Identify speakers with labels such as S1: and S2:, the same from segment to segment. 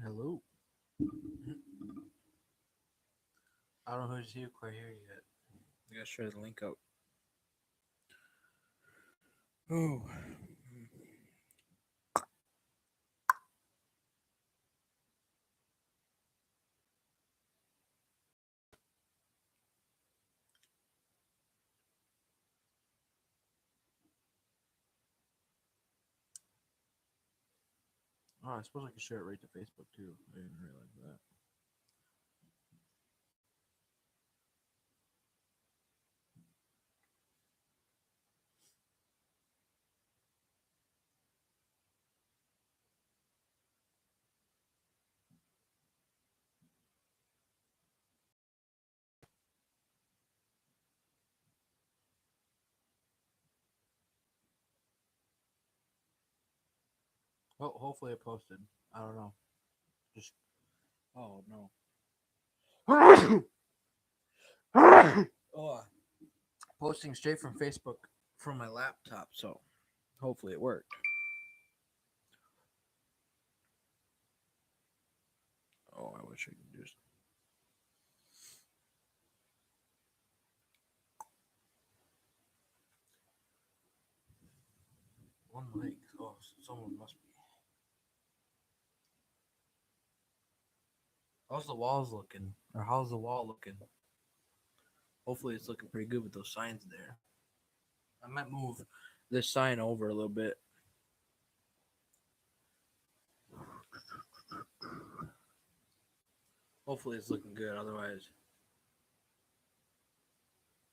S1: Hello. I don't know who's here quite here yet. I gotta share the link out. Oh. Oh, I suppose I could share it right to Facebook too. I didn't realize that. Well, hopefully I posted. I don't know. Just oh no. Oh, posting straight from Facebook from my laptop, so hopefully it worked. Oh, I wish I could just. One link. Oh, someone must be. How's the walls looking? Or how's the wall looking? Hopefully it's looking pretty good with those signs there. I might move this sign over a little bit. Hopefully it's looking good. Otherwise,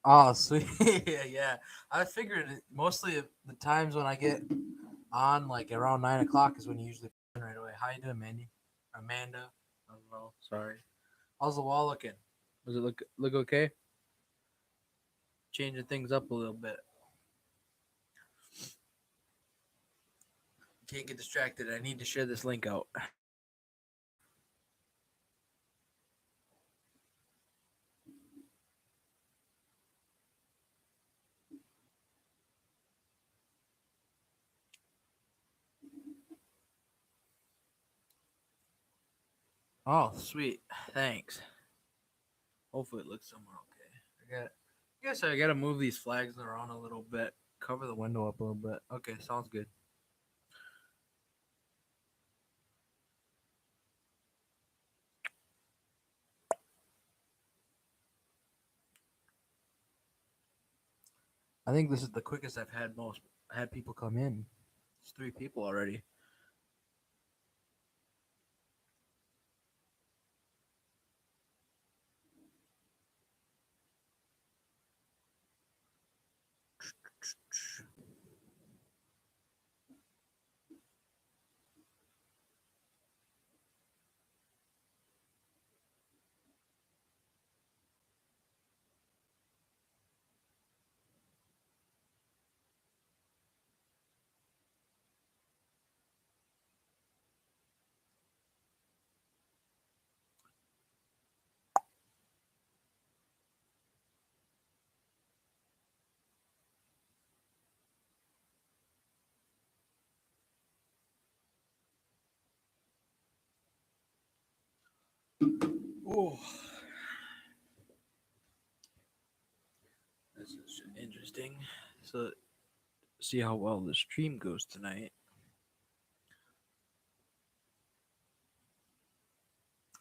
S1: oh sweet, yeah. I figured mostly the times when I get on like around 9 o'clock is when you usually put in right away. How you doing, Mandy? Amanda? I don't know. Sorry. How's the wall looking? Does it look okay? Changing things up a little bit. Can't get distracted. I need to share this link out. Oh, sweet. Thanks. Hopefully it looks somewhere okay. I guess I gotta move these flags around a little bit. Cover the window up a little bit. Okay, sounds good. I think this is the quickest I've had people come in. It's 3 people already. Oh, this is interesting. So, see how well the stream goes tonight.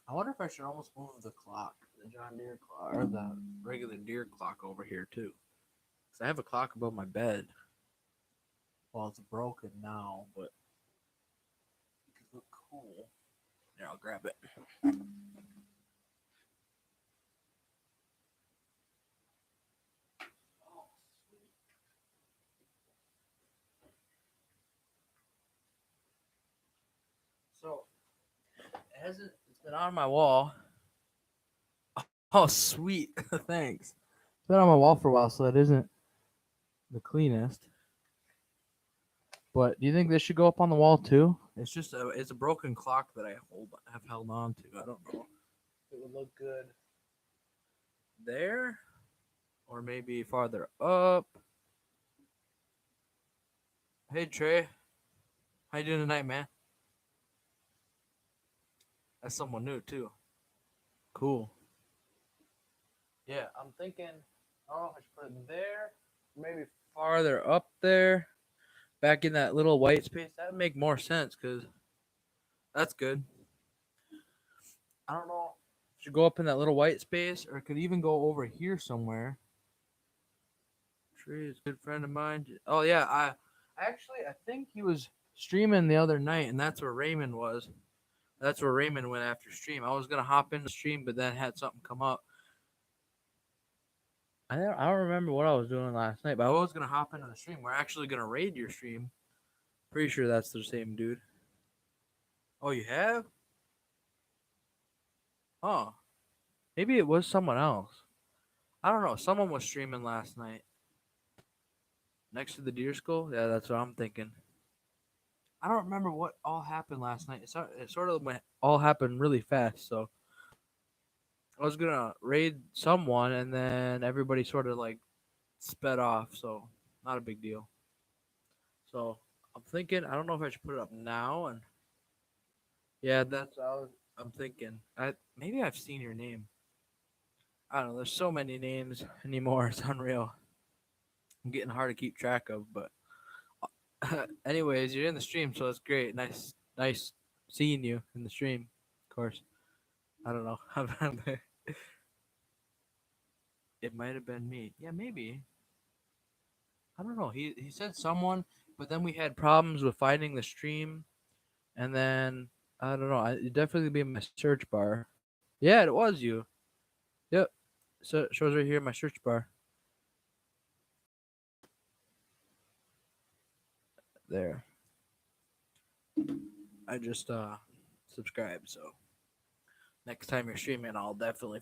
S1: I wonder if I should almost move the clock, the John Deere clock, or the regular Deere clock over here too. Cause I have a clock above my bed. Well, it's broken now, but it could look cool. Here, I'll grab it. So it hasn't. It's been on my wall. Oh, sweet. Thanks. It's been on my wall for a while, so it isn't the cleanest. But do you think this should go up on the wall too? It's a broken clock that I have held on to. I don't know. It would look good there, or maybe farther up. Hey Trey, how you doing tonight, man? That's someone new too. Cool. Yeah, I'm thinking. I don't know if I should put it there, maybe farther up there, back in that little white space. That'd make more sense because that's good. I don't know. Should go up in that little white space, or it could even go over here somewhere. Tree is a good friend of mine. Oh yeah, I think he was streaming the other night, and that's where Raymond was. That's where Raymond went after stream. I was gonna hop in the stream, but then had something come up. I don't remember what I was doing last night, but I was gonna hop into the stream. We're actually gonna raid your stream. Pretty sure that's the same dude. Oh, you have? Oh, maybe it was someone else. I don't know. Someone was streaming last night next to the deer skull. Yeah, that's what I'm thinking. I don't remember what all happened last night. It sort of went all happened really fast. So I was gonna raid someone, and then everybody sort of like sped off. So not a big deal. So I'm thinking. I don't know if I should put it up now. And yeah, that's what I'm thinking. Maybe I've seen your name. I don't know. There's so many names anymore. It's unreal. I'm getting hard to keep track of, but anyways, you're in the stream, so that's great. Nice seeing you in the stream. Of course, I don't know. It might have been me. Yeah, maybe. I don't know. He said someone, but then we had problems with finding the stream, and then I don't know. It definitely be in my search bar. Yeah, it was you. Yep. So it shows right here in my search bar. There. I just subscribed, so next time you're streaming, I'll definitely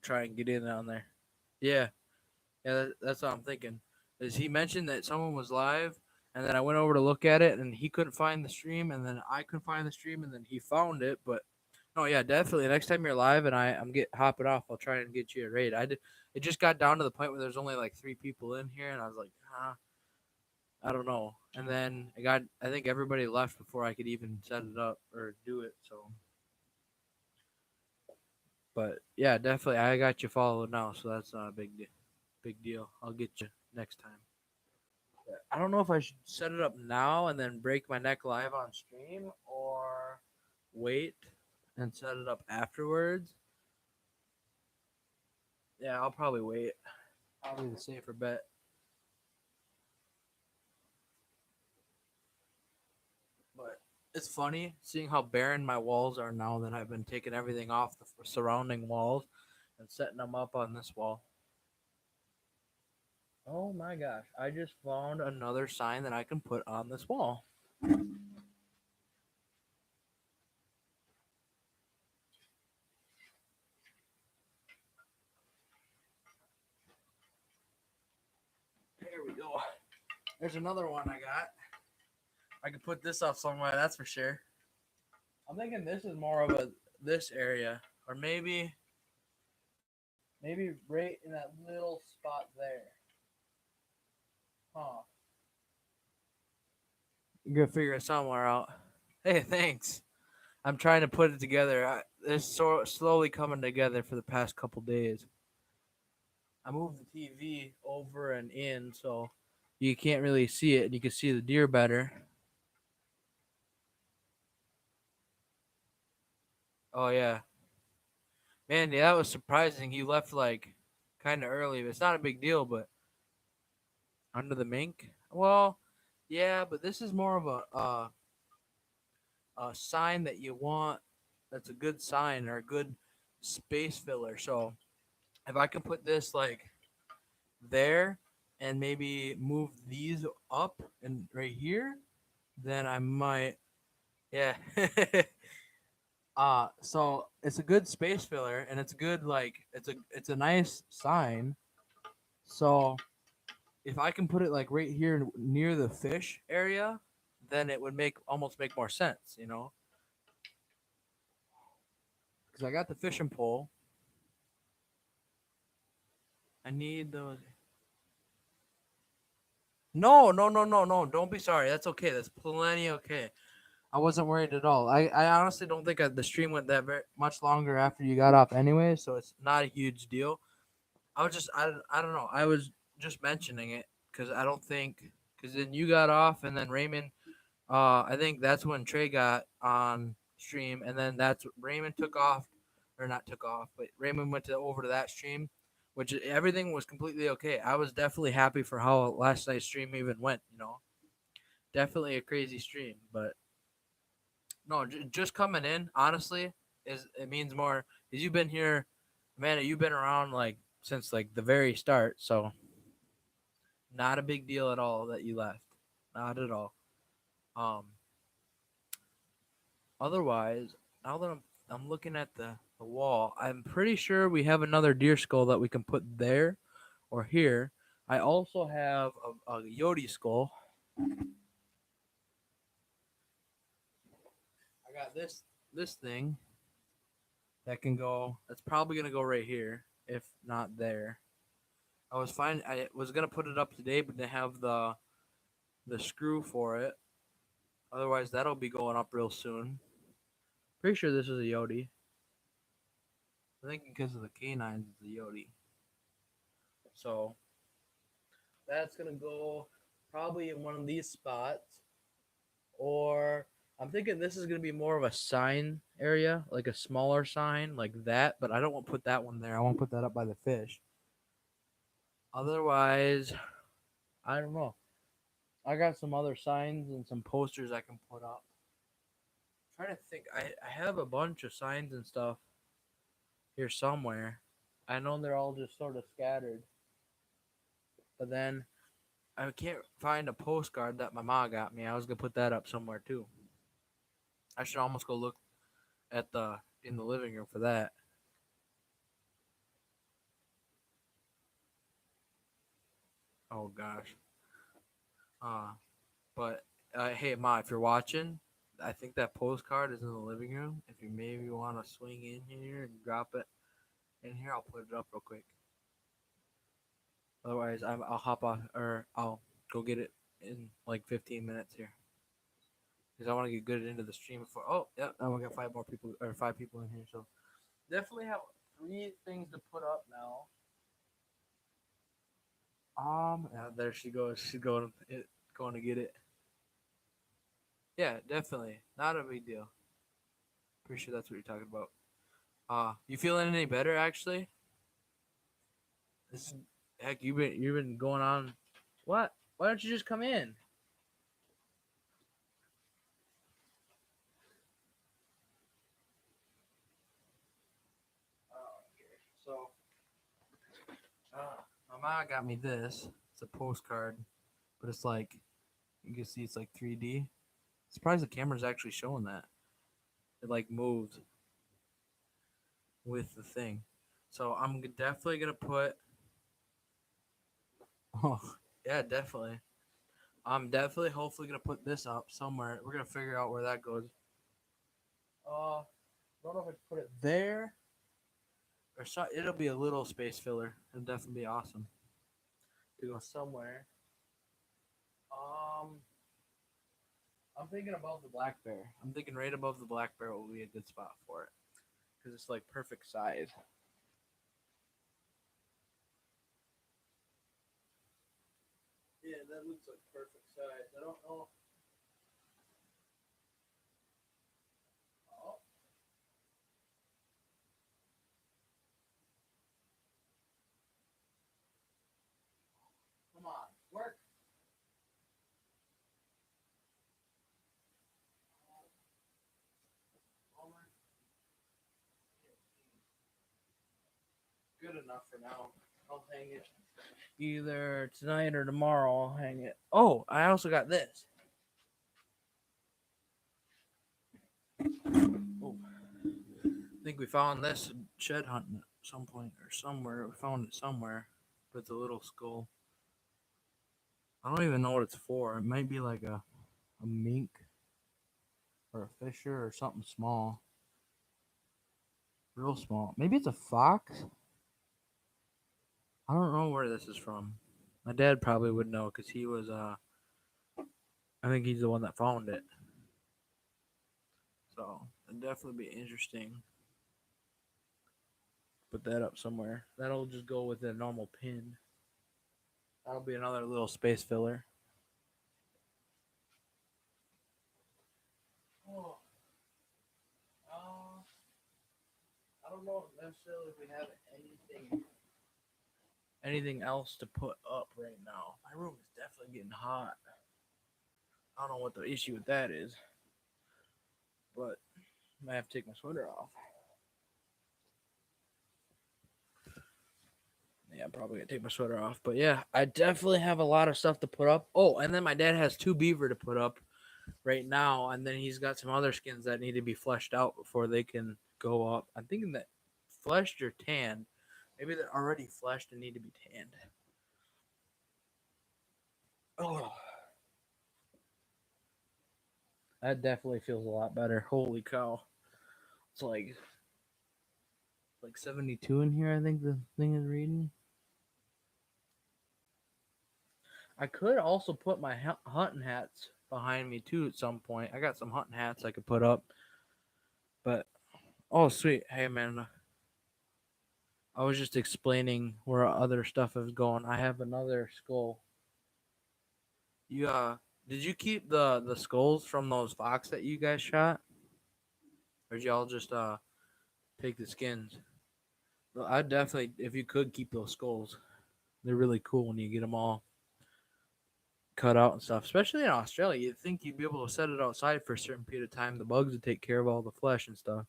S1: try and get in on there. Yeah, yeah, that's what I'm thinking. Is he mentioned that someone was live, and then I went over to look at it, and he couldn't find the stream, and then I couldn't find the stream, and then he found it. But no, yeah, definitely. Next time you're live, and I'm hopping off, I'll try and get you a raid. I did. It just got down to the point where there's only like 3 people in here, and I was like, I don't know. And then I think everybody left before I could even set it up or do it. So, but yeah, definitely, I got you followed now, so that's not a big deal. I'll get you next time. I don't know if I should set it up now and then break my neck live on stream or wait and set it up afterwards. Yeah, I'll probably wait. Probably the safer bet. But it's funny seeing how barren my walls are now that I've been taking everything off the surrounding walls and setting them up on this wall. Oh my gosh, I just found another sign that I can put on this wall. There we go. There's another one I got. I could put this up somewhere, that's for sure. I'm thinking this is more of this area, or maybe right in that little spot there. Huh. I'm gonna figure it somewhere out. Hey, thanks. I'm trying to put it together. It's slowly coming together for the past couple days. I moved the TV over and in, so you can't really see it, and you can see the deer better. Oh yeah, man, yeah, that was surprising. You left like kind of early, but it's not a big deal. But under the mink, well, yeah, but this is more of a sign that you want. That's a good sign or a good space filler. So if I can put this like there and maybe move these up and right here, then I might. Yeah. So it's a good space filler and it's good like it's a nice sign. So if I can put it like right here near the fish area, then it would almost make more sense, you know? Because I got the fishing pole. I need those. No, no, no, no, no. Don't be sorry. That's okay. That's plenty okay. I wasn't worried at all. I honestly don't think the stream went that very much longer after you got off anyway, so it's not a huge deal. I don't know. I was just mentioning it because I don't think because then you got off and then Raymond. I think that's when Trey got on stream, and then that's Raymond took off, or not took off, but Raymond went to over to that stream, which everything was completely okay. I was definitely happy for how last night's stream even went. Definitely a crazy stream, but no, just coming in honestly is it means more because you've been here, Amanda. You've been around like since like the very start, so not a big deal at all that you left. Not at all. Um, Otherwise, now that I'm looking at the wall, I'm pretty sure we have another deer skull that we can put there or here. I also have a Yodi skull. I got this thing that can go. That's probably gonna go right here, if not there. I was gonna put it up today, but they have the screw for it. Otherwise, that'll be going up real soon. Pretty sure this is a Yodi. I think because of the canines, it's a Yodi. So that's gonna go probably in one of these spots, or I'm thinking this is gonna be more of a sign area, like a smaller sign like that. But I don't want to put that one there. I want to put that up by the fish. Otherwise, I don't know. I got some other signs and some posters I can put up. I'm trying to think. I have a bunch of signs and stuff here somewhere. I know they're all just sort of scattered. But then I can't find a postcard that my mom got me. I was gonna put that up somewhere too. I should almost go look at the in the living room for that. Oh gosh. Uh but hey Ma, if you're watching, I think that postcard is in the living room. If you maybe want to swing in here and drop it in here, I'll put it up real quick. Otherwise, I'll hop off or I'll go get it in like 15 minutes here because I want to get good into the stream before. Oh, yeah, now we got five people in here, so definitely have three things to put up now. Yeah, there she goes. She's going to get it. Yeah, definitely, not a big deal. Pretty sure that's what you're talking about. You feeling any better actually? This is heck. You've been going on. What? Why don't you just come in? So, my mom got me this. It's a postcard, but it's like you can see it's like 3D. Surprised the camera's actually showing that. It like moved with the thing. So I'm definitely gonna put. Oh yeah, definitely. I'm definitely hopefully gonna put this up somewhere. We're gonna figure out where that goes. Don't know if I can put it there or so. It'll be a little space filler. It'll definitely be awesome to go somewhere. Um, I'm thinking above the black bear. I'm thinking right above the black bear will be a good spot for it because it's like perfect size. Yeah, that looks like perfect size. I don't know. Oh, come on, work. Good enough for now. I'll hang it either tonight or tomorrow. I'll hang it. Oh, I also got this. Oh, I think we found this shed hunting at some point or somewhere. We found it somewhere, but it's a little skull. I don't even know what it's for. It might be like a mink or a fisher or something small, real small. Maybe it's a fox. I don't know where this is from. My dad probably would know because he was. I think he's the one that found it. So it'd definitely be interesting. Put that up somewhere. That'll just go with a normal pin. That'll be another little space filler. Oh, I don't know necessarily if we have anything else to put up right now. My room is definitely getting hot. I don't know what the issue with that is, but I might have to take my sweater off. Yeah, I'm probably gonna take my sweater off. But yeah, I definitely have a lot of stuff to put up. Oh, and then my dad has 2 beaver to put up right now, and then he's got some other skins that need to be fleshed out before they can go up. I'm thinking that fleshed or tanned. Maybe they're already fleshed and need to be tanned. Oh, that definitely feels a lot better. Holy cow! It's like 72 in here. I think the thing is reading. I could also put my hunting hats behind me too at some point. I got some hunting hats I could put up, but oh sweet, hey man, I was just explaining where other stuff is going. I have another skull. You did you keep the skulls from those fox that you guys shot, or did y'all just take the skins? Well, I definitely, if you could keep those skulls, they're really cool when you get them all cut out and stuff. Especially in Australia, you'd think you'd be able to set it outside for a certain period of time. The bugs would take care of all the flesh and stuff.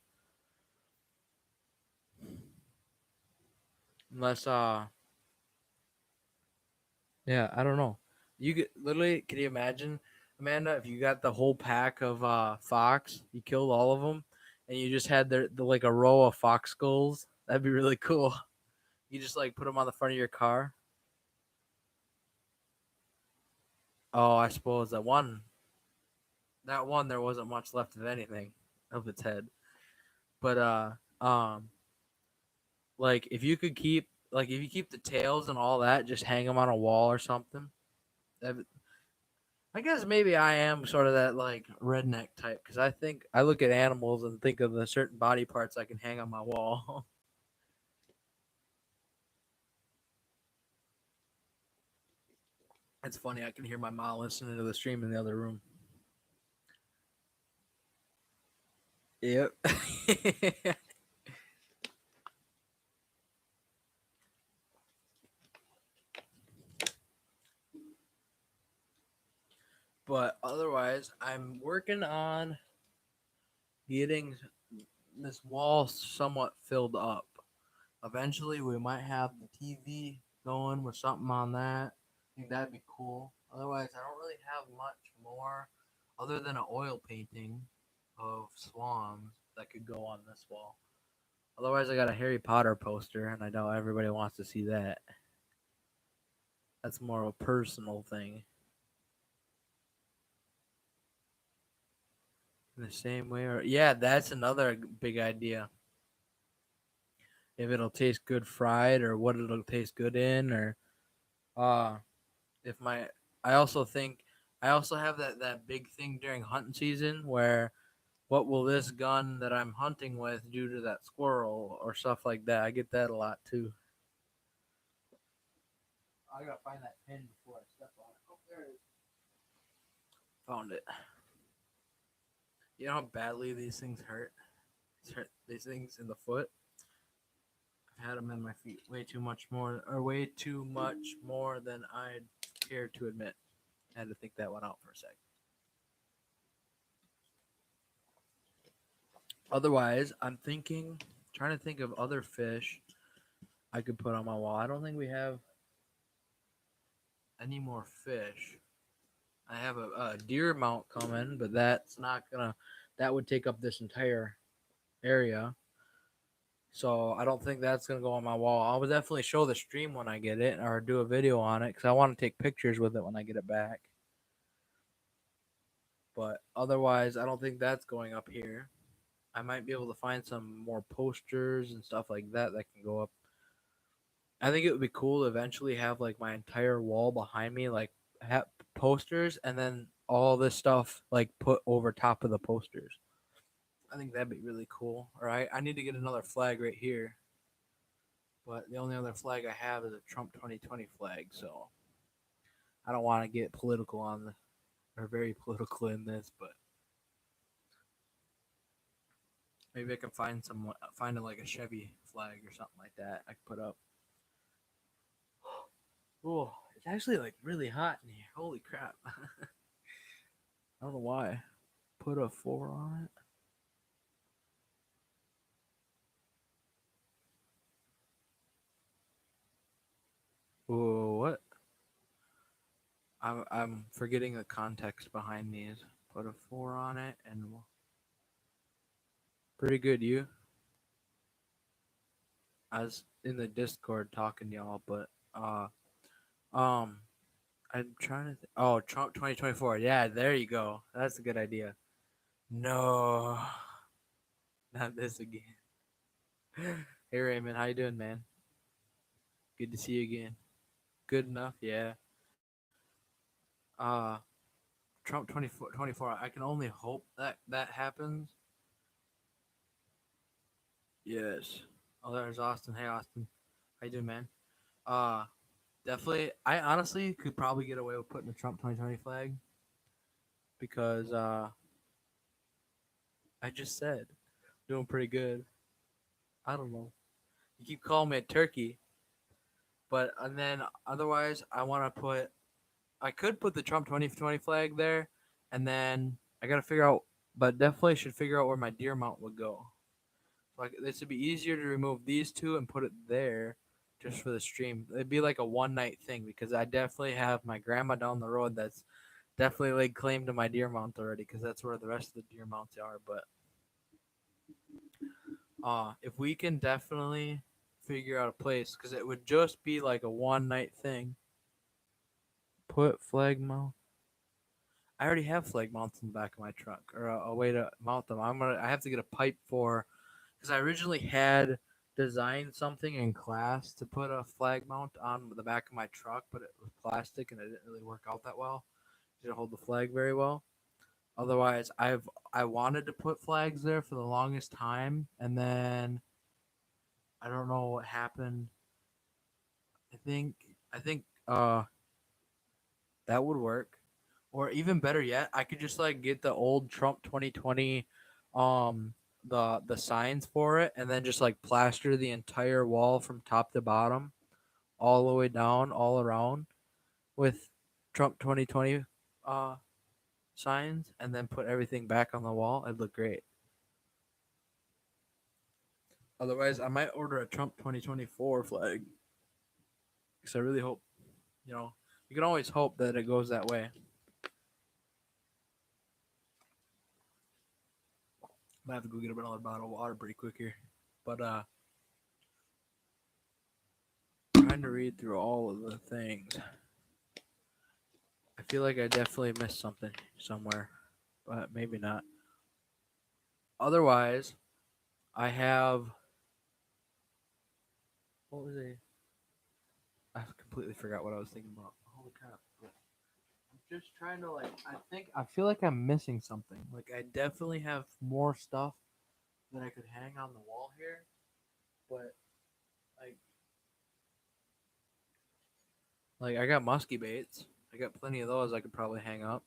S1: Unless yeah, I don't know. You could literally, can you imagine, Amanda, if you got the whole pack of fox, you killed all of them, and you just had the like a row of fox skulls? That'd be really cool. You just like put them on the front of your car. Oh, I suppose that one there wasn't much left of anything of its head. But like if you could keep like if you keep the tails and all that, just hang them on a wall or something. I guess maybe I am sort of that like redneck type because I think I look at animals and think of the certain body parts I can hang on my wall. It's funny. I can hear my mom listening to the stream in the other room. Yep. But otherwise, I'm working on getting this wall somewhat filled up. Eventually, we might have the TV going with something on that. I think that'd be cool. Otherwise, I don't really have much more other than an oil painting of swans that could go on this wall. Otherwise, I got a Harry Potter poster, and I know everybody wants to see that. That's more of a personal thing. In the same way, or yeah, that's another big idea. If it'll taste good fried, or what it'll taste good in, or uh, if my, I also think I also have that big thing during hunting season where what will this gun that I'm hunting with do to that squirrel or stuff like that. I get that a lot too. I gotta find that pin before I step on it. Oh, there it is. Found it. You know how badly these things hurt? These things in the foot. I've had them in my feet way too much more than I'd care to admit. I had to think that one out for a second. Otherwise, trying to think of other fish I could put on my wall. I don't think we have any more fish. I have a deer mount coming, but that would take up this entire area. So I don't think that's gonna go on my wall. I will definitely show the stream when I get it, or do a video on it, because I want to take pictures with it when I get it back. But otherwise, I don't think that's going up here. I might be able to find some more posters and stuff like that that can go up. I think it would be cool to eventually have like my entire wall behind me, like have posters, and then all this stuff like put over top of the posters. I think that'd be really cool. All right, I need to get another flag right here, but the only other flag I have is a Trump 2020 flag, so I don't want to get political on the or very political in this, but maybe I can find like a Chevy flag or something like that I can put up. Oh, it's actually like really hot in here. Holy crap! I don't know why. Put a 4 on it. Whoa, what? I'm forgetting the context behind these. Put a 4 on it and pretty good. You? I was in the Discord talking to y'all, but um, I'm trying to. Oh, Trump 2024. Yeah, there you go. That's a good idea. No, not this again. Hey Raymond, how you doing, man? Good to see you again. Good enough, yeah. Uh, Trump 24. I can only hope that that happens. Yes. Oh, there's Austin. Hey, Austin. How you doing, man? Uh, definitely. I honestly could probably get away with putting a Trump 2020 flag because I just said doing pretty good. I don't know. You keep calling me a turkey, but and then otherwise I want to put. I could put the Trump 2020 flag there, and then I gotta figure out. But definitely should figure out where my deer mount would go. Like this would be easier to remove these two and put it there, just for the stream. It'd be like a one night thing because I definitely have my grandma down the road that's definitely laid claim to my deer mount already because that's where the rest of the deer mounts are. But if we can definitely figure out a place because it would just be like a one night thing. Put flag mount. I already have flag mounts in the back of my truck or a way to mount them. I have to get a pipe for because I originally had designed something in class to put a flag mount on the back of my truck, but it was plastic and it didn't really work out that well. It didn't hold the flag very well. Otherwise, I wanted to put flags there for the longest time, and then I don't know what happened. I think I think that would work. Or even better yet, I could just like get the old Trump 2020 the signs for it and then just like plaster the entire wall from top to bottom all the way down all around with Trump 2020 uh signs and then put everything back on the wall. It'd look great. Otherwise, I might order a Trump 2024 flag cuz I really hope, you know, you can always hope that it goes that way. I have to go get another bottle of water pretty quick here. But trying to read through all of the things. I feel like I definitely missed something somewhere, but maybe not. Otherwise, I have what was it? I completely forgot what I was thinking about. Holy crap! I'm just trying to like. I feel like I'm missing something. Like I definitely have more stuff that I could hang on the wall here, but like I got musky baits. I got plenty of those I could probably hang up.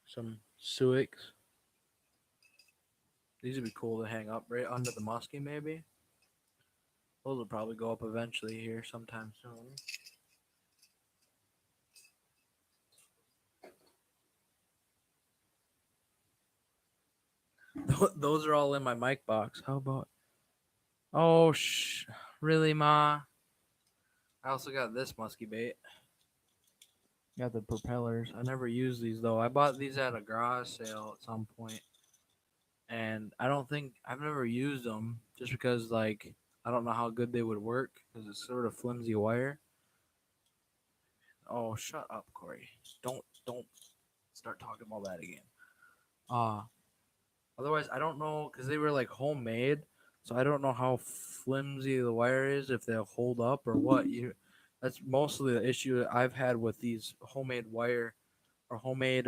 S1: Some Suics. These would be cool to hang up right under the musky, maybe. Those will probably go up eventually here sometime soon. Those are all in my mic box. How about? Oh, really, ma? I also got this musky bait. Got the propellers. I never used these though. I bought these at a garage sale at some point, and I don't think I've never used them just because like I don't know how good they would work because it's sort of flimsy wire. Oh, shut up, Corey. Don't start talking about that again. Uh otherwise I don't know because they were like homemade, so I don't know how flimsy the wire is if they'll hold up or what. You, that's mostly the issue that I've had with these homemade wire or homemade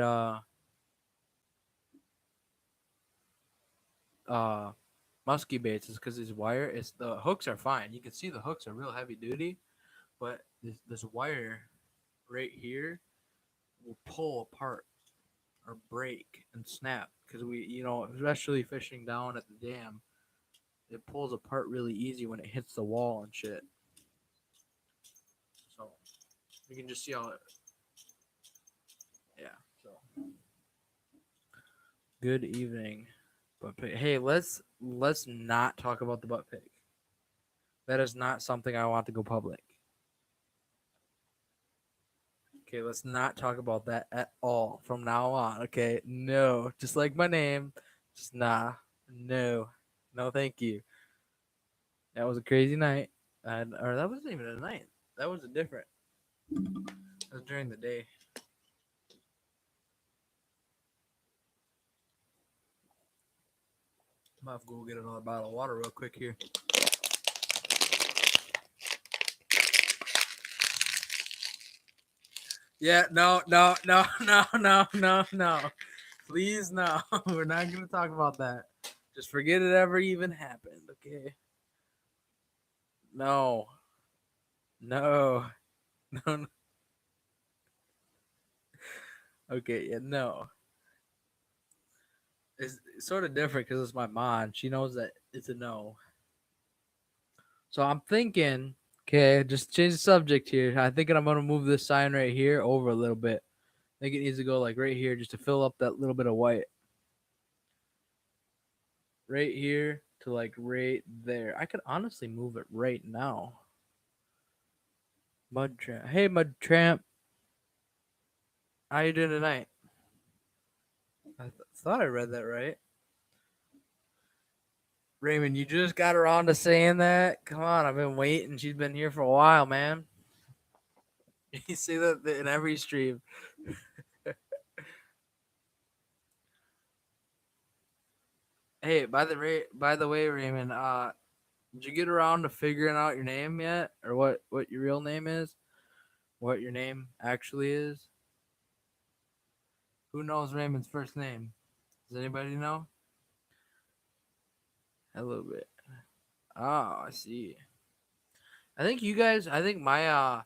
S1: musky baits is because these wire is the hooks are fine. You can see the hooks are real heavy duty, but this wire right here will pull apart or break and snap because especially fishing down at the dam, it pulls apart really easy when it hits the wall and shit. So you can just see how it, yeah. So good evening, butt pig. Hey, let's not talk about the butt pig. That is not something I want to go public. Okay, let's not talk about that at all from now on. Okay, no, just like my name, just nah, no, no, thank you. That was a crazy night, or that wasn't even a night. That was a different. That was during the day. I'm gonna have to go get another bottle of water real quick here. Yeah, no. Please, no. We're not gonna talk about that. Just forget it ever even happened, okay? No. No. No. Okay, yeah, no. It's sort of different because it's my mom. She knows that it's a no. So I'm thinking, okay, just change the subject here. I'm thinking I'm gonna move this sign right here over a little bit. I think it needs to go like right here just to fill up that little bit of white. Right here to like right there. I could honestly move it right now. Mud Tramp. Hey, Mud Tramp. How you doing tonight? I thought I read that right. Raymond, you just got around to saying that? Come on, I've been waiting. She's been here for a while, man. You say that in every stream. Hey, by the way, Raymond, did you get around to figuring out your name yet, or what your real name is? What your name actually is? Who knows Raymond's first name? Does anybody know? A little bit. Oh, I see. I think my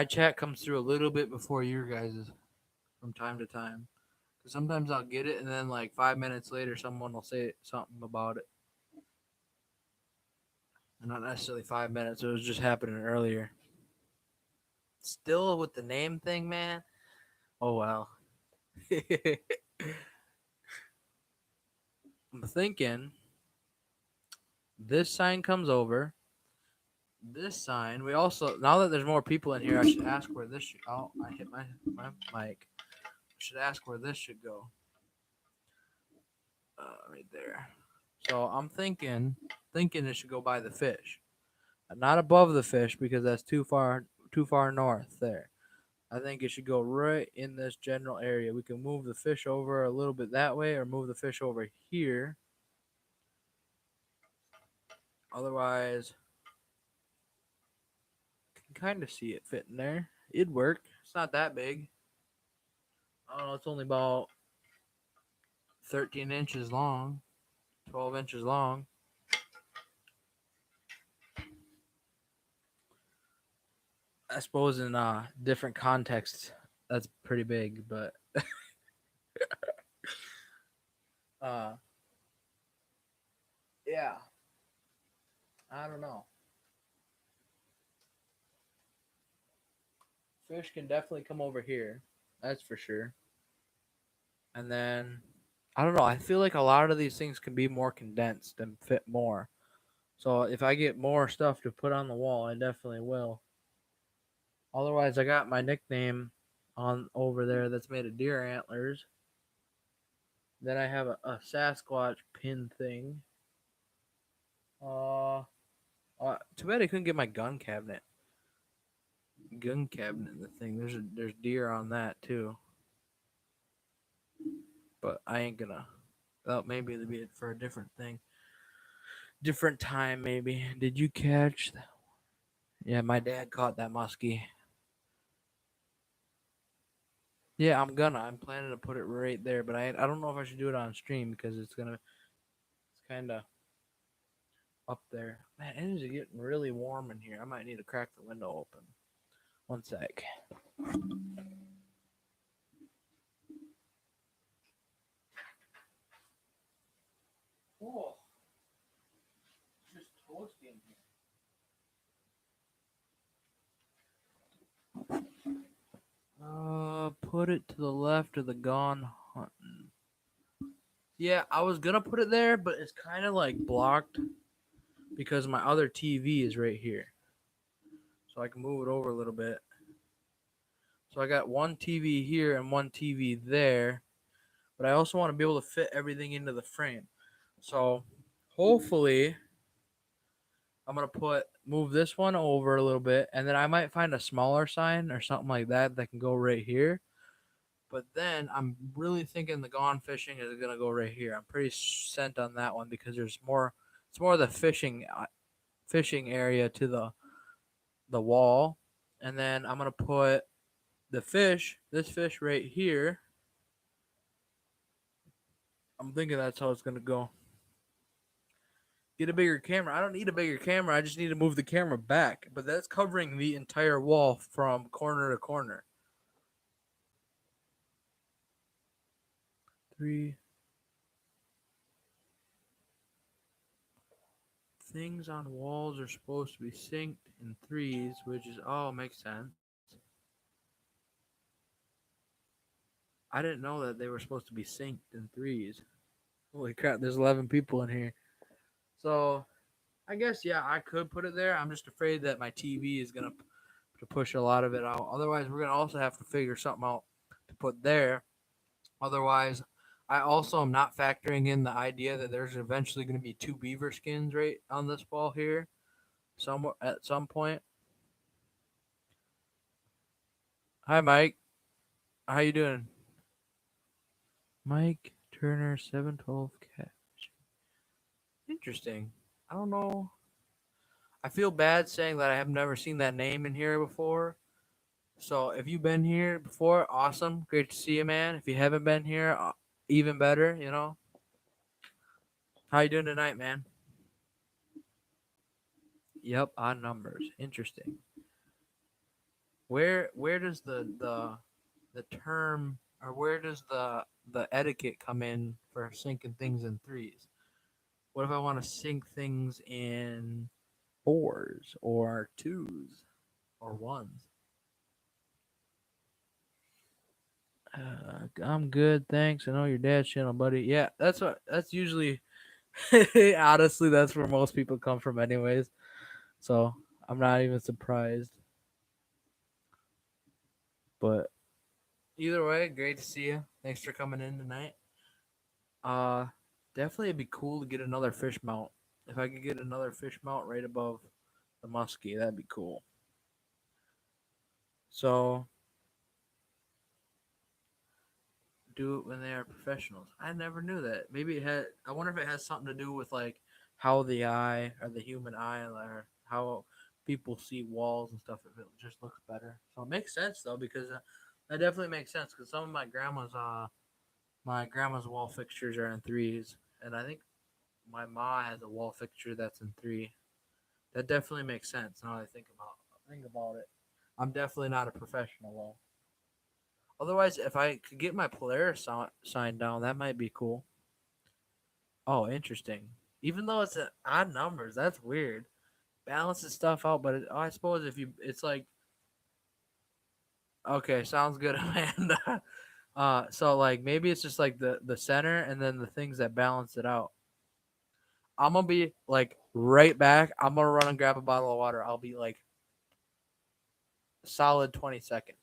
S1: chat comes through a little bit before your guys's from time to time. Cause sometimes I'll get it and then like 5 minutes later someone will say something about it. And not necessarily 5 minutes, it was just happening earlier. Still with the name thing, man. Oh well. I'm thinking this sign comes over. This sign. We also now that there's more people in here, I should ask where this should. Oh, I hit my mic. I should ask where this should go. Right there. So I'm thinking it should go by the fish, not above the fish because that's too far north there. I think it should go right in this general area. We can move the fish over a little bit that way, or move the fish over here. Otherwise, you can kind of see it fitting there. It'd work. It's not that big. I don't know. It's only about 13 inches long, 12 inches long. I suppose in different contexts, that's pretty big, but uh, yeah, I don't know. Fish can definitely come over here, that's for sure. And then I don't know. I feel like a lot of these things can be more condensed and fit more. So if I get more stuff to put on the wall, I definitely will. Otherwise, I got my nickname on over there that's made of deer antlers. Then I have a Sasquatch pin thing. Too bad I couldn't get my gun cabinet. Gun cabinet, the thing. There's deer on that too. But I ain't gonna. Well, maybe it'll be for a different thing, different time. Maybe. Did you catch that? Yeah, my dad caught that muskie. Yeah, I'm planning to put it right there, but I don't know if I should do it on stream because it's kind of up there. Man, it is getting really warm in here. I might need to crack the window open. One sec. Oh, it's just toasty in here. Put it to the left of the Gone Hunting. Yeah, I was gonna put it there, but it's kind of like blocked because my other TV is right here. So I can move it over a little bit. So I got one TV here and one TV there, but I also want to be able to fit everything into the frame. So hopefully I'm gonna move this one over a little bit, and then I might find a smaller sign or something like that that can go right here. But then I'm really thinking the Gone Fishing is gonna go right here. I'm pretty sent on that one because there's more. It's more of the fishing area to the wall, and then I'm gonna put this fish right here. I'm thinking that's how it's gonna go. Get a bigger camera. I don't need a bigger camera. I just need to move the camera back. But that's covering the entire wall from corner to corner. 3 things on walls are supposed to be synced in threes, which is makes sense. I didn't know that they were supposed to be synced in threes. Holy crap, there's 11 people in here. So I guess yeah, I could put it there. I'm just afraid that my TV is gonna to push a lot of it out. Otherwise, we're gonna also have to figure something out to put there. Otherwise, I also am not factoring in the idea that there's eventually going to be two beaver skins right on this wall here, somewhere at some point. Hi, Mike. How you doing? Mike Turner, 712 Cat. Interesting. I don't know. I feel bad saying that I have never seen that name in here before. So if you've been here before, awesome. Great to see you, man. If you haven't been here, even better, you know. How you doing tonight, man? Yep, odd numbers. Interesting. Where does the term or where does the etiquette come in for sinking things in threes? What if I want to sink things in fours or twos or ones? I'm good, thanks. I know your dad's channel, buddy. Yeah, that's usually honestly that's where most people come from, anyways. So I'm not even surprised. But either way, great to see you. Thanks for coming in tonight. Uh, Definitely it'd be cool to get another fish mount. If I could get another fish mount right above the muskie, that'd be cool. So do it when they are professionals. I never knew that. Maybe it had. I wonder if it has something to do with like how the eye or the human eye or how people see walls and stuff. If it just looks better, so it makes sense though because that definitely makes sense because some of my grandma's wall fixtures are in threes, and I think my ma has a wall fixture that's in three. That definitely makes sense now I think about it. I'm definitely not a professional though. Otherwise, if I could get my Polaris sign down, that might be cool. Oh, interesting. Even though it's odd numbers, that's weird. Balances stuff out, but I suppose if you, it's like, okay, sounds good, Amanda. So like maybe it's just like the center and then the things that balance it out. I'm gonna be like right back. I'm gonna run and grab a bottle of water. I'll be like solid 20 seconds.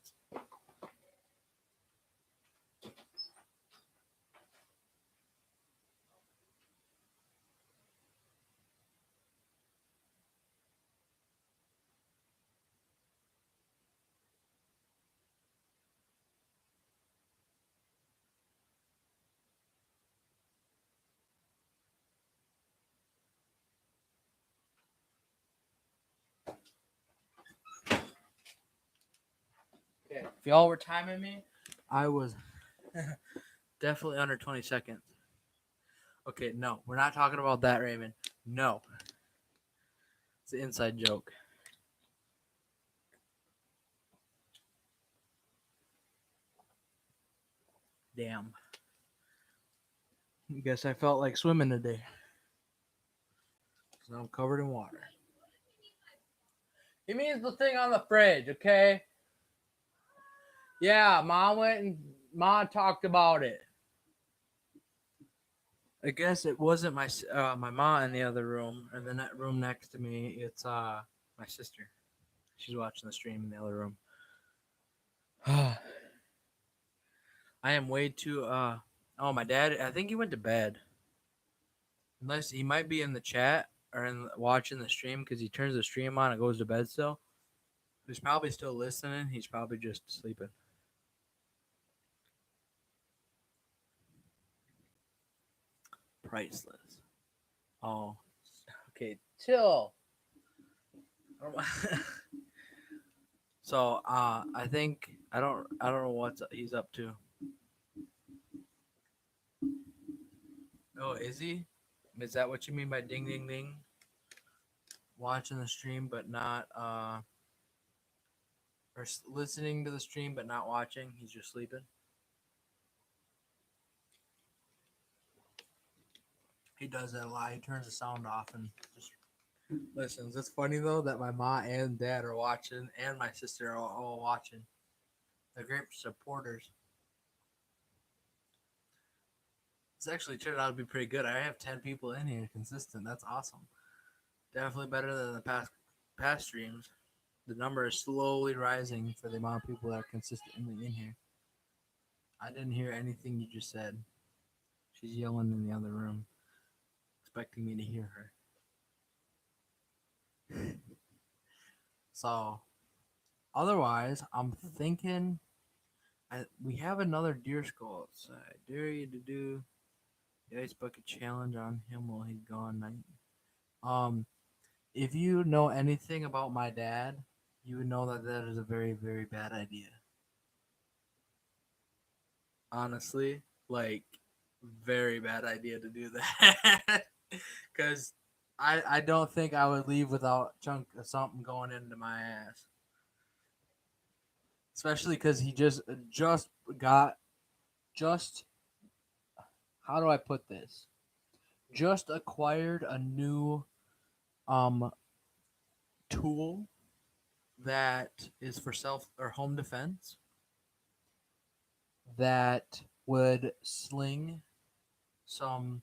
S1: Okay. If y'all were timing me, I was definitely under 20 seconds. Okay, no, we're not talking about that, Raymond. No, it's an inside joke. Damn. Guess I felt like swimming today. So I'm covered in water. He means the thing on the fridge, okay? Yeah, Mom went and Mom talked about it. I guess it wasn't my mom in the other room, and then that room next to me, it's my sister. She's watching the stream in the other room. I am way too oh, my dad, I think he went to bed. Unless he might be in the chat or watching the stream because he turns the stream on and goes to bed still. He's probably still listening. He's probably just sleeping. Priceless. Oh, okay. Chill. So, I think I don't know what he's up to. Oh, is he? Is that what you mean by ding ding ding? Watching the stream but not or listening to the stream but not watching. He's just sleeping. He does that a lot. He turns the sound off and just listens. It's funny though that my mom and dad are watching, and my sister are all watching. They're great supporters. It's actually turned out to be pretty good. I have 10 people in here consistent. That's awesome. Definitely better than the past streams. The number is slowly rising for the amount of people that are consistently in here. I didn't hear anything you just said. She's yelling in the other room, expecting me to hear her. So, otherwise, I'm thinking we have another deer skull outside. Dare you to do the ice bucket challenge on him while he's gone night. If you know anything about my dad, you would know that that is a very, very bad idea. Honestly, like, very bad idea to do that. Because I don't think I would leave without a chunk of something going into my ass. Especially because he just how do I put this? Just acquired a new tool that is for self or home defense that would sling some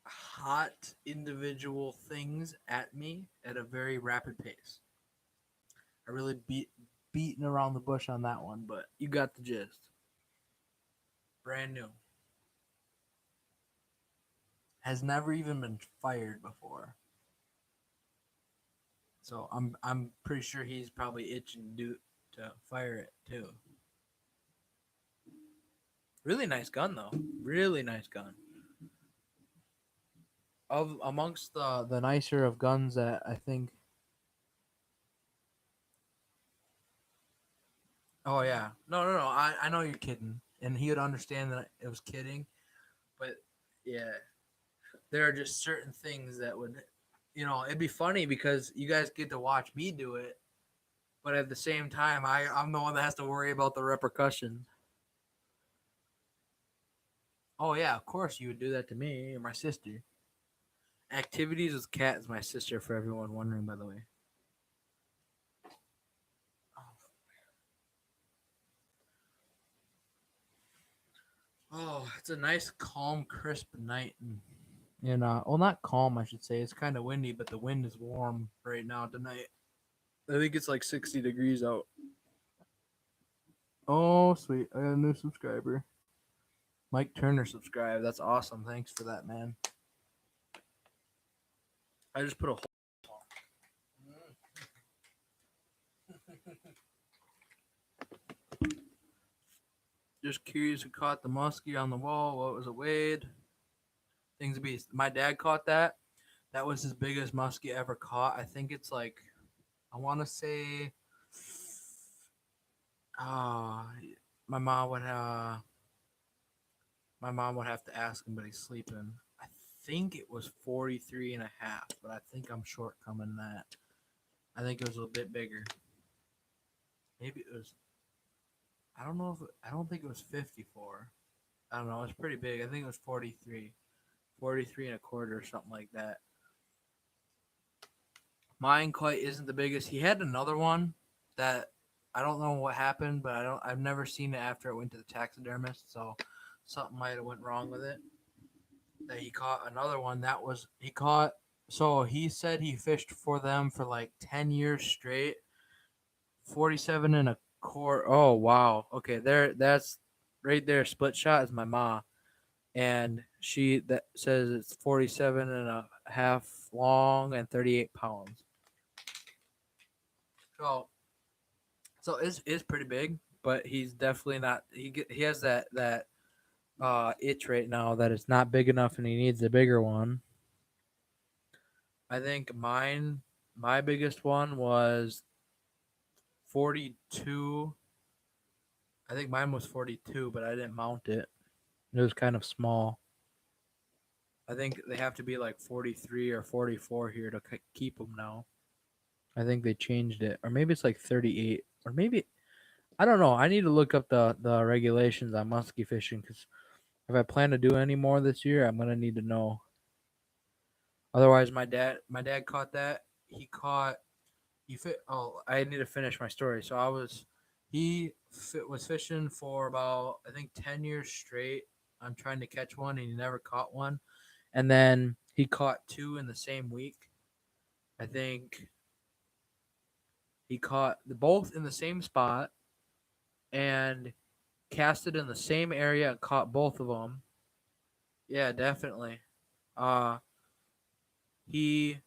S1: hot individual things at me at a very rapid pace. I really beating around the bush on that one, but you got the gist. Brand new. Has never even been fired before. So I'm pretty sure he's probably itching to fire it too. Really nice gun though. Really nice gun. Of amongst the nicer of guns that I think. Oh yeah, no. I know you're kidding, and he would understand that it was kidding, but yeah, there are just certain things that would, it'd be funny because you guys get to watch me do it, but at the same time, I'm the one that has to worry about the repercussions. Oh yeah, of course you would do that to me or my sister. Activities with Cat is my sister, for everyone wondering, by the way. Oh, it's a nice, calm, crisp night. And well, not calm, I should say. It's kind of windy, but the wind is warm right now tonight. I think it's like 60 degrees out. Oh, sweet. I got a new subscriber. Mike Turner subscribed. That's awesome. Thanks for that, man. I just put a Just curious who caught the muskie on the wall. What was it, Wade? Things to be. My dad caught that. That was his biggest muskie ever caught. I think it's like, I want to say, my mom would my mom would have to ask him, but he's sleeping. I think it was 43 and a half, but I think I'm shortcoming that. I think it was a little bit bigger. Maybe it was. I don't know if I don't think it was 54. I don't know. It's pretty big. I think it was 43, 43 and a quarter or something like that. Mine quite isn't the biggest. He had another one that I don't know what happened, but I've never seen it after it went to the taxidermist, so something might have went wrong with it. That he caught another one that was he caught. So he said he fished for them for like 10 years straight. 47 and a quarter. Oh wow. Okay, that's right there. Split shot is my ma, and she that says it's 47 and a half long and 38 pounds. So is pretty big, but he's definitely not. He has that itch right now that it's not big enough, and he needs a bigger one. I think my biggest one was 42. I think mine was 42, but I didn't mount it. It was kind of small. I think they have to be like 43 or 44 here to keep them now. I think they changed it, or maybe it's like 38, or maybe I don't know. I need to look up the regulations on muskie fishing because if I plan to do any more this year, I'm gonna need to know. Otherwise, my dad caught that. He fit. Oh, I need to finish my story. So was fishing for about I think 10 years straight. I'm trying to catch one, and he never caught one. And then he caught two in the same week. I think he caught both in the same spot and casted in the same area and caught both of them. Yeah, definitely. Uh, he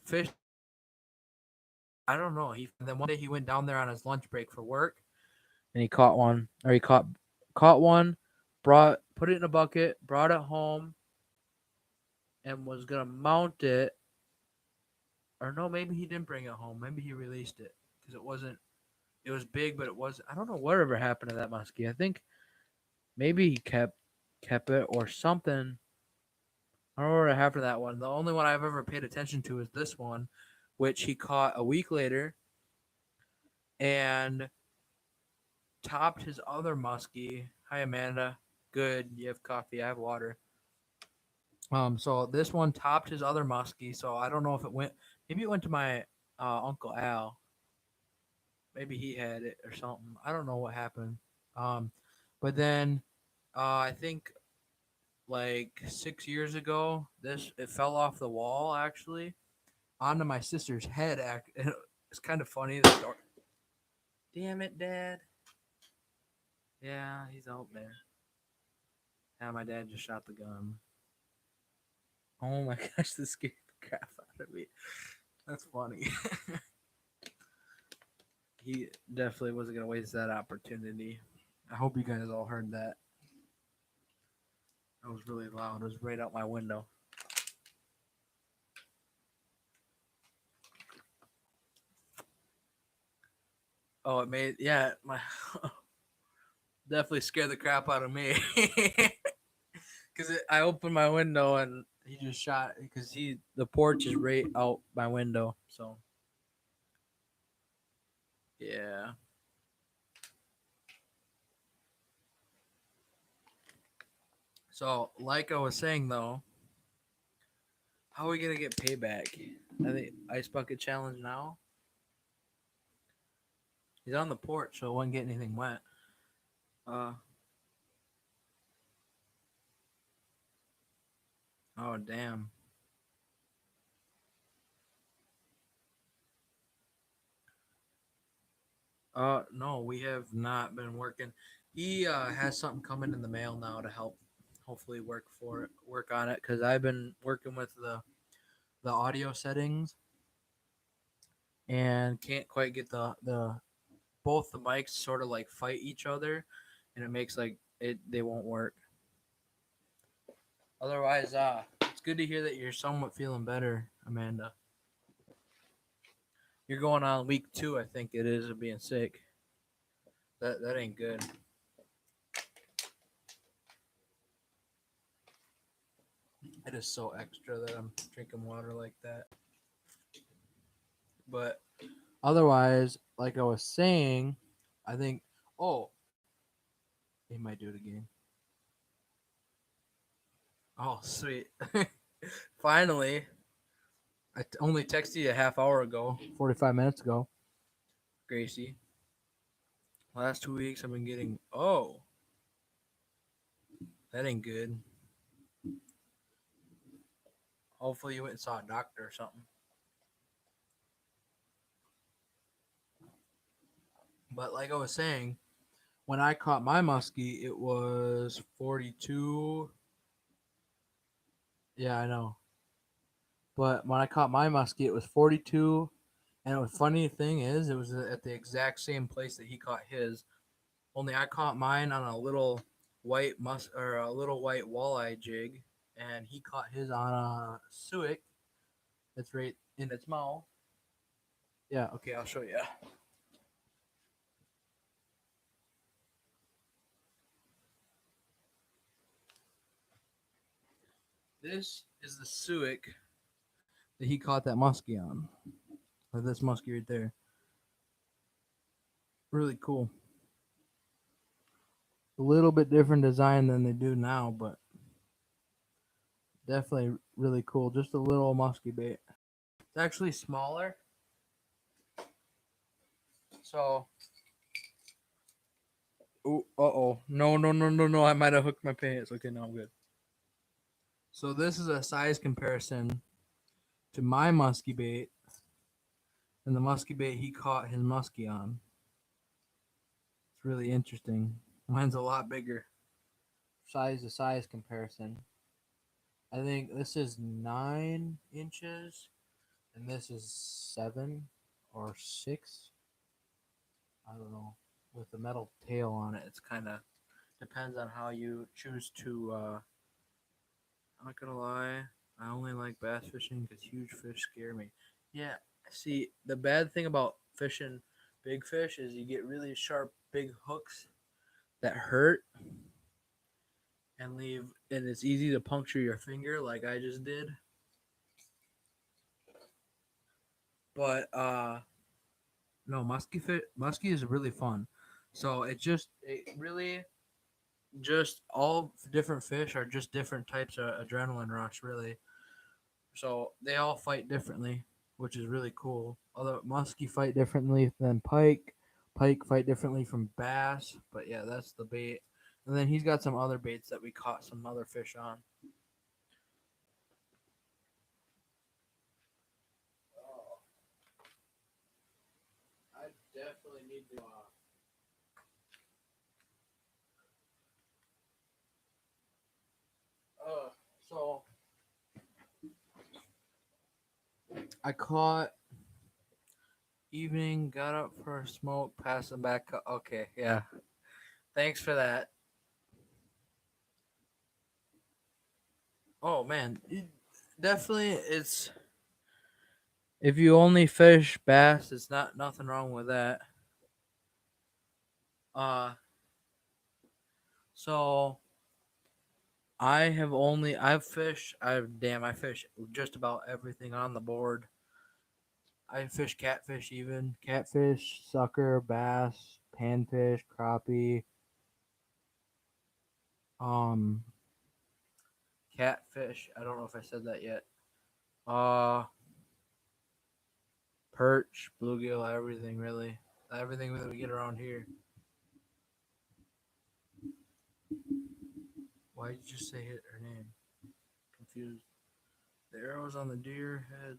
S1: fished. I don't know. And then one day he went down there on his lunch break for work, and he caught one, or he caught one, put it in a bucket, brought it home, and was gonna mount it. Or no, maybe he didn't bring it home. Maybe he released it because it wasn't. It was big, but it was. I don't know whatever happened to that muskie. I think maybe he kept it or something. I don't know what happened to that one. The only one I've ever paid attention to is this one, which he caught a week later and topped his other muskie. Hi Amanda. Good. You have coffee. I have water. So this one topped his other muskie. So I don't know if it went. Maybe it went to my uncle Al. Maybe he had it or something. I don't know what happened. Um, but then I think like 6 years ago, this it fell off the wall actually onto my sister's head. It's kind of funny. The story. Damn it, Dad. Yeah, he's out there. Yeah, my dad just shot the gun. Oh my gosh, this scared the crap out of me. That's funny. He definitely wasn't gonna waste that opportunity. I hope you guys all heard that. That was really loud. It was right out my window. Oh, it made my definitely scared the crap out of me because I opened my window and he just shot because the porch is right out my window. So yeah. So like I was saying though, how are we gonna get payback? I think ice bucket challenge now. He's on the porch, so it wouldn't get anything wet. Uh oh damn. No, we have not been working. He has something coming in the mail now to help, hopefully work on it because I've been working with the audio settings and can't quite get the both the mics sort of like fight each other, and it makes like they won't work. Otherwise, it's good to hear that you're somewhat feeling better, Amanda. You're going on week 2, I think it is, of being sick. That ain't good. It is so extra that I'm drinking water like that. But otherwise, like I was saying, I think, oh, he might do it again. Oh, sweet. Finally, only texted you a half hour ago, 45 minutes ago, Gracie. Last 2 weeks I've been getting, oh, that ain't good. Hopefully you went and saw a doctor or something. But like I was saying, when I caught my muskie, it was 42. Yeah, I know. But when I caught my muskie, it was 42. And the funny thing is, it was at the exact same place that he caught his. Only I caught mine on a little a little white walleye jig, and he caught his on a suic that's right in its mouth. Yeah, okay, I'll show you. This is the suic that he caught that muskie on. Or this muskie right there. Really cool. A little bit different design than they do now, but definitely really cool. Just a little muskie bait. It's actually smaller. So, oh. No. I might have hooked my pants. Okay, no, I'm good. So this is a size comparison to my muskie bait and the muskie bait he caught his muskie on. It's really interesting. Mine's a lot bigger. Size to size comparison. I think this is 9 inches and this is 7 or 6. I don't know. With the metal tail on it, it's kind of depends on how you choose to. I'm not gonna lie, I only like bass fishing because huge fish scare me. Yeah, see, the bad thing about fishing big fish is you get really sharp, big hooks that hurt and and it's easy to puncture your finger, like I just did. But no, muskie is really fun. So it really just all different fish are just different types of adrenaline rush, really. So they all fight differently, which is really cool. Although muskie fight differently than pike, pike fight differently from bass. But yeah, that's the bait. And then he's got some other baits that we caught some other fish on. Oh, I definitely need to. So I caught evening, got up for a smoke, passing back. Okay, yeah. Thanks for that. Oh man, definitely it's if you only fish bass, it's not nothing wrong with that. Uh, so I fish just about everything on the board. I fish catfish even catfish, sucker, bass, panfish, crappie, um, catfish. I don't know if I said that yet. Uh, perch, bluegill, everything really, everything that we get around here. Why did you say hit her name? Confused. The arrows on the deer head.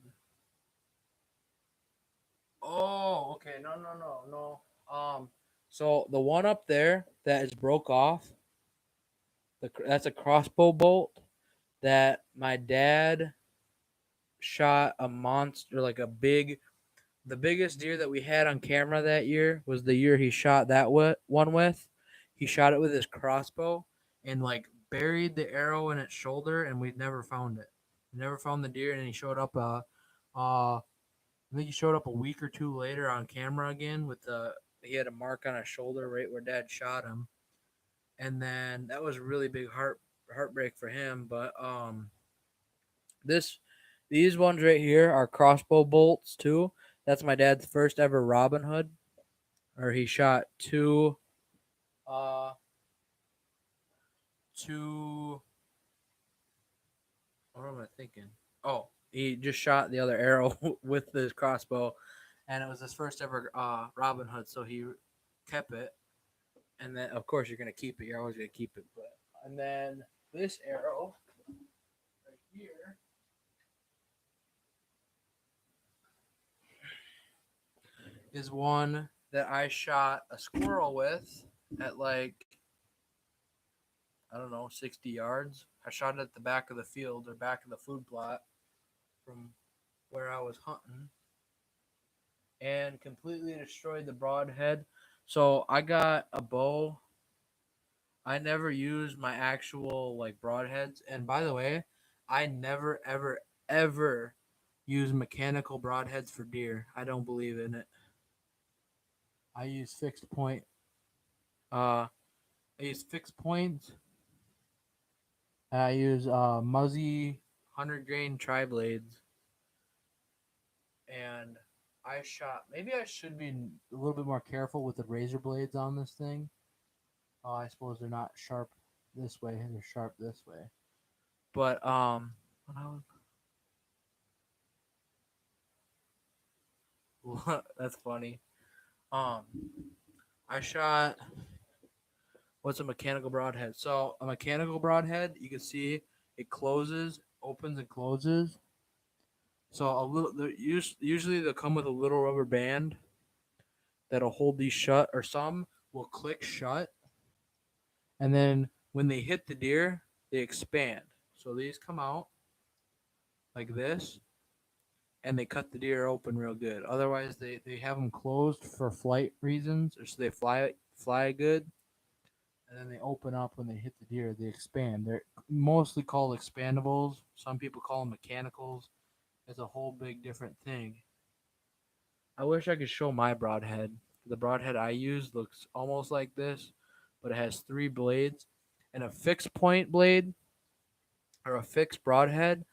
S1: Oh, okay. No. So the one up there that is broke off, that's a crossbow bolt that my dad shot a monster, like a big, the biggest deer that we had on camera that year was the year he shot that one with. He shot it with his crossbow and like buried the arrow in its shoulder, and we never found it. We never found the deer, and he showed up. I think he showed up a week or two later on camera again with the He had a mark on his shoulder right where Dad shot him, and then that was a really big heartbreak for him. But this these ones right here are crossbow bolts too. That's my dad's first ever Robin Hood, or he shot uh two. What am I thinking? Oh, he just shot the other arrow with his crossbow, and it was his first ever Robin Hood. So he kept it, and then of course you're gonna keep it. You're always gonna keep it. But and then this arrow right here is one that I shot a squirrel with at like, I don't know, 60 yards. I shot it at the back of the field or back of the food plot from where I was hunting, and completely destroyed the broadhead. So I got a bow. I never used my actual like broadheads. And by the way, I never ever ever use mechanical broadheads for deer. I don't believe in it. I use fixed point. I use fixed points. I use Muzzy 100 grain tri blades, and I shot. Maybe I should be a little bit more careful with the razor blades on this thing. I suppose they're not sharp this way; they're sharp this way. But when I was, that's funny. Um, I shot. What's a mechanical broadhead? So a mechanical broadhead, you can see it closes, opens, and closes. So a little, usually they'll come with a little rubber band that'll hold these shut, or some will click shut, and then when they hit the deer, they expand. So these come out like this, and they cut the deer open real good. Otherwise, they have them closed for flight reasons, or so they fly good, and then they open up when they hit the deer. They expand. They're mostly called expandables. Some people call them mechanicals. It's a whole big different thing. I wish I could show my broadhead. The broadhead I use looks almost like this, but it has three blades, and a fixed point blade or a fixed broadhead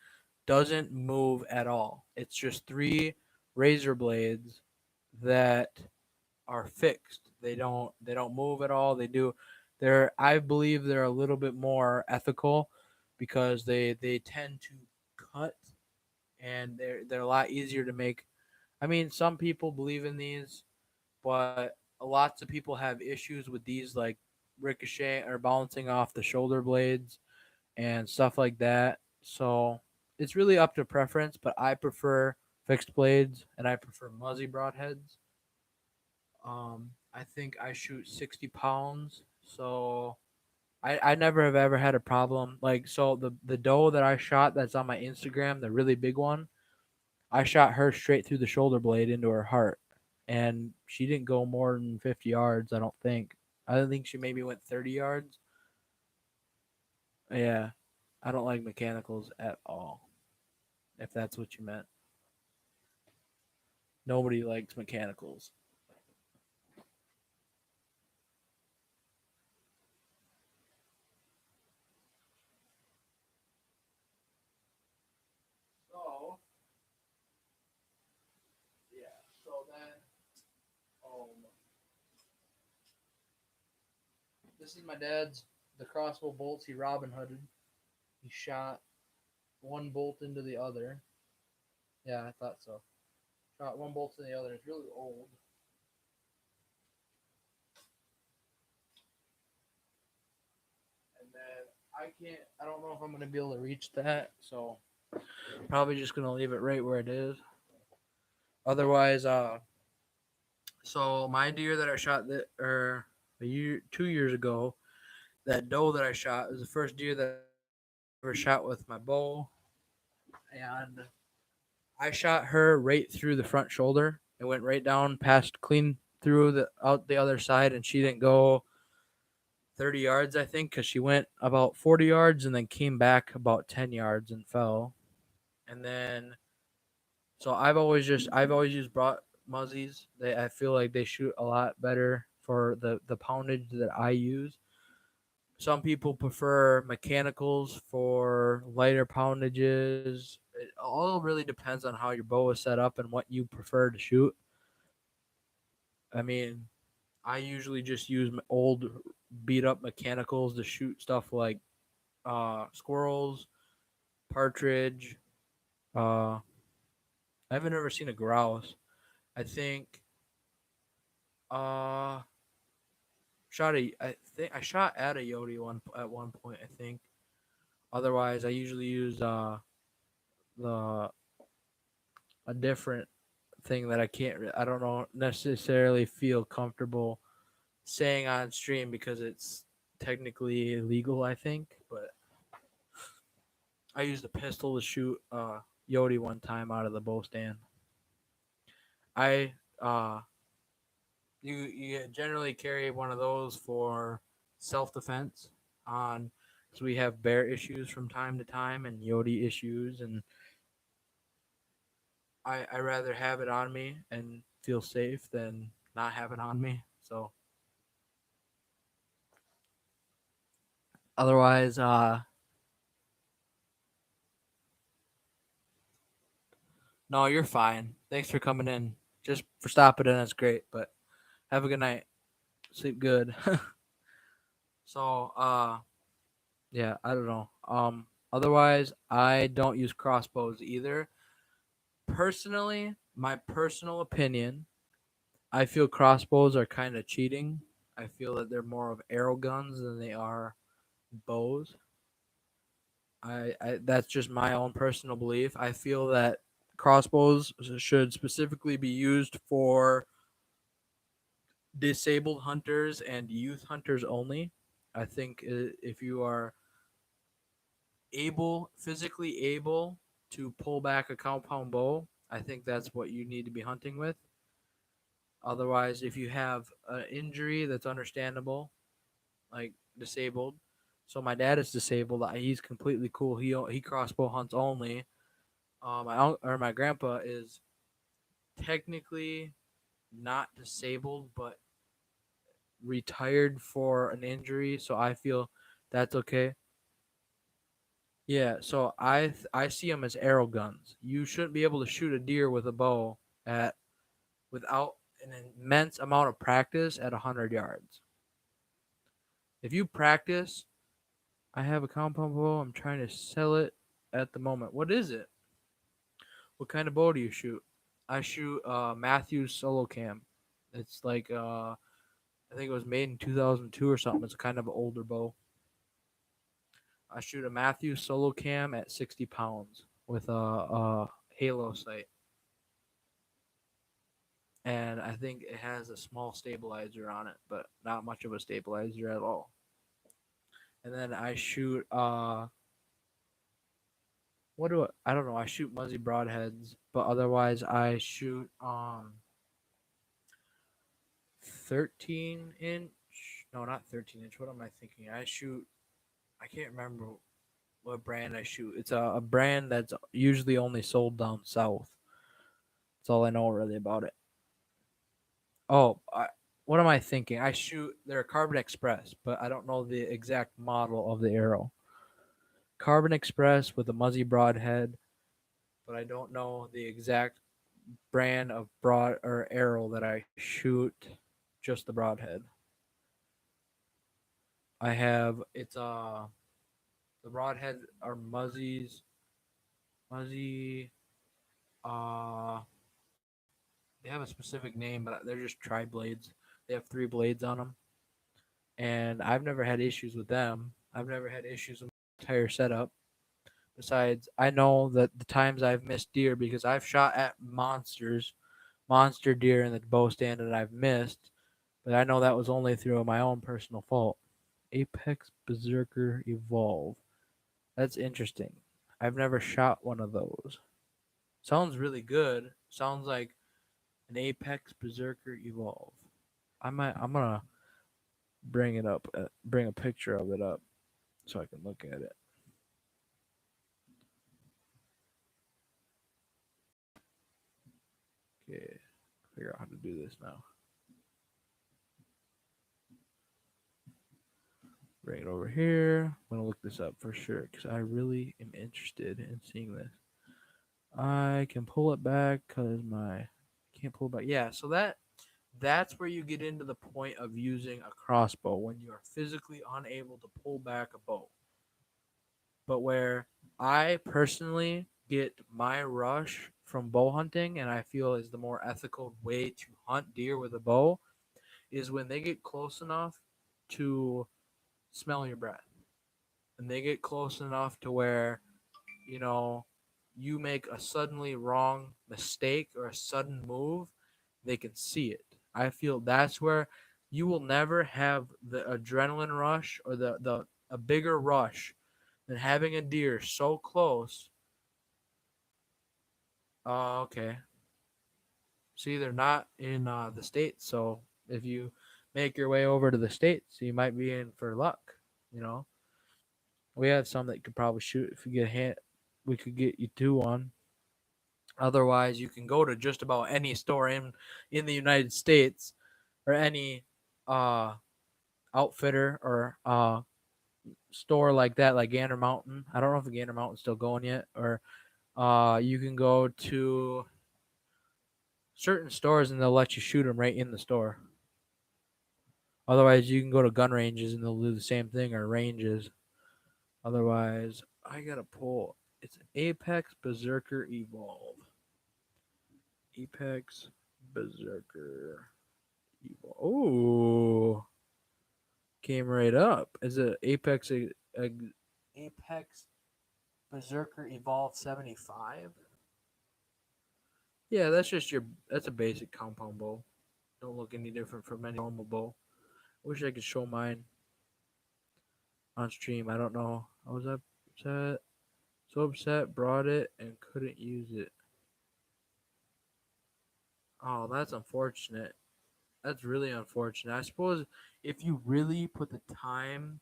S1: doesn't move at all. It's just three razor blades that are fixed. They don't move at all. They do they're I believe they're a little bit more ethical because they tend to cut, and they're a lot easier to make. I mean, some people believe in these, but lots of people have issues with these, like ricochet or bouncing off the shoulder blades and stuff like that. So it's really up to preference, but I prefer fixed blades and I prefer Muzzy broadheads. I think I shoot 60 pounds, so I never have ever had a problem. Like, so the doe that I shot that's on my Instagram, the really big one, I shot her straight through the shoulder blade into her heart, and she didn't go more than 50 yards. I don't think. I don't think she maybe went 30 yards. Yeah, I don't like mechanicals at all. If that's what you meant, nobody likes mechanicals. So yeah, so then this is my dad's the crossbow bolts he Robin Hooded. He shot one bolt into the other. Yeah, I thought so. Shot one bolt in the other. It's really old. And then I don't know if I'm gonna be able to reach that, so probably just gonna leave it right where it is. Otherwise, so my deer that I shot that or a year 2 years ago, that doe that I shot was the first deer that I ever shot with my bow, and I shot her right through the front shoulder. It went right down past clean through the out the other side, and she didn't go 30 yards, I think, because she went about 40 yards and then came back about 10 yards and fell. And then, so I've always used muzzies. I feel like they shoot a lot better for the poundage that I use. Some people prefer mechanicals for lighter poundages. It all really depends on how your bow is set up and what you prefer to shoot. I mean, I usually just use old beat up mechanicals to shoot stuff like squirrels, partridge. I haven't ever seen a grouse. I think uh I shot at a Yodi at one point, I think. Otherwise I usually use the a different thing that I don't know necessarily feel comfortable saying on stream because it's technically illegal, I think, but I used a pistol to shoot Yodi one time out of the bow stand. I you generally carry one of those for self defense on because we have bear issues from time to time and Yodi issues, and I rather have it on me and feel safe than not have it on me. So otherwise, no, you're fine. Thanks for coming in. Just for stopping in, that's great. But have a good night. Sleep good. So, yeah, I don't know. Otherwise, I don't use crossbows either. Personally, my personal opinion, I feel crossbows are kind of cheating. I feel that they're more of arrow guns than they are bows. I that's just my own personal belief. I feel that crossbows should specifically be used for disabled hunters and youth hunters only. I think if you are physically able to pull back a compound bow, I think that's what you need to be hunting with. Otherwise, if you have an injury that's understandable, like disabled, so my dad is disabled. He's completely cool. He crossbow hunts only. My grandpa is technically not disabled, but retired for an injury, so I feel that's okay. Yeah, so I see them as arrow guns. You shouldn't be able to shoot a deer with a bow at without an immense amount of practice at 100 yards. If you practice, I have a compound bow. I'm trying to sell it at the moment. What is it? What kind of bow do you shoot? I shoot Matthews Solo Cam. It's like I think it was made in 2002 or something. It's kind of an older bow. I shoot a Matthews Solo Cam at 60 pounds with a Halo sight, and I think it has a small stabilizer on it, but not much of a stabilizer at all. And then I shoot I don't know, I shoot Muzzy broadheads, but otherwise I shoot 13 inch. No, not 13 inch. What am I thinking? I can't remember what brand I shoot. It's a brand that's usually only sold down south. That's all I know really about it. Oh, what am I thinking? They're a Carbon Express, but I don't know the exact model of the arrow. Carbon Express with a Muzzy broadhead, but I don't know the exact brand of broad or arrow that I shoot. Just the broadhead. I have the broadhead are Muzzy they have a specific name, but they're just tri blades. They have 3 blades on them, and I've never had issues with them. I've never had issues with my entire setup. Besides, I know that the times I've missed deer because I've shot at monster deer in the bow stand, and I've missed, but I know that was only through my own personal fault. Apex Berserker Evolve. That's interesting. I've never shot one of those. Sounds really good. Sounds like an Apex Berserker Evolve. I'm gonna bring it up, bring a picture of it up so I can look at it. Okay. Figure out how to do this now. Bring it over here. I'm gonna look this up for sure because I really am interested in seeing this. I can pull it back because my can't pull it back. Yeah, so that's where you get into the point of using a crossbow when you are physically unable to pull back a bow. But where I personally get my rush from bow hunting and I feel is the more ethical way to hunt deer with a bow is when they get close enough to smell your breath. And they get close enough to where, you know, you make a suddenly wrong mistake or a sudden move, they can see it. I feel that's where you will never have the adrenaline rush or the a bigger rush than having a deer so close. Oh, okay. See, they're not in the States, so if you make your way over to the States, you might be in for luck. You know, we have some that could probably shoot if you get hit. We could get you two on. Otherwise, you can go to just about any store in the United States or any uh outfitter or store like that, like Gander Mountain. I don't know if Gander Mountain's still going yet, or you can go to certain stores and they'll let you shoot them right in the store. Otherwise, you can go to gun ranges and they'll do the same thing or ranges. Otherwise, I gotta pull. It's Apex Berserker Evolve. Apex Berserker Evolve. Oh, came right up. Is it Apex Berserker Evolve 75? Yeah, that's a basic compound bow. Don't look any different from any normal bow. I wish I could show mine on stream. I don't know. I was upset, so upset, brought it and couldn't use it. Oh, that's unfortunate. That's really unfortunate. I suppose if you really put the time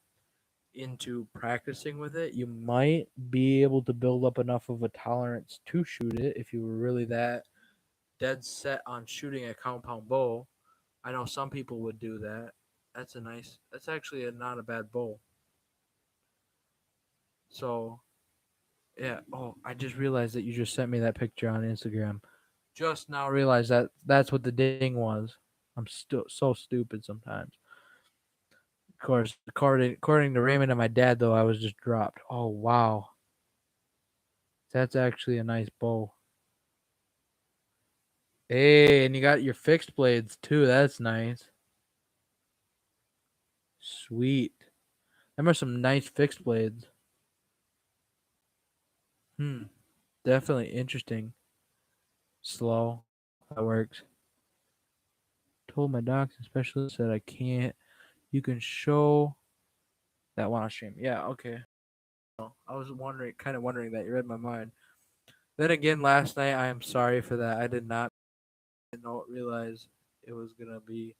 S1: into practicing with it, you might be able to build up enough of a tolerance to shoot it if you were really that dead set on shooting a compound bow. I know some people would do that. That's actually not a bad bow. So, yeah. Oh, I just realized that you just sent me that picture on Instagram. Just now realized that that's what the ding was. I'm still so stupid sometimes. Of course, according to Raymond and my dad, though, I was just dropped. Oh, wow. That's actually a nice bow. Hey, and you got your fixed blades, too. That's nice. Sweet. Them are some nice fixed blades. Definitely interesting. Slow. That works. Told my doctor specialist that I can't. You can show that one on stream. Yeah, okay. I was kind of wondering that. You read my mind. Then again, last night, I am sorry for that. I didn't realize it was gonna be.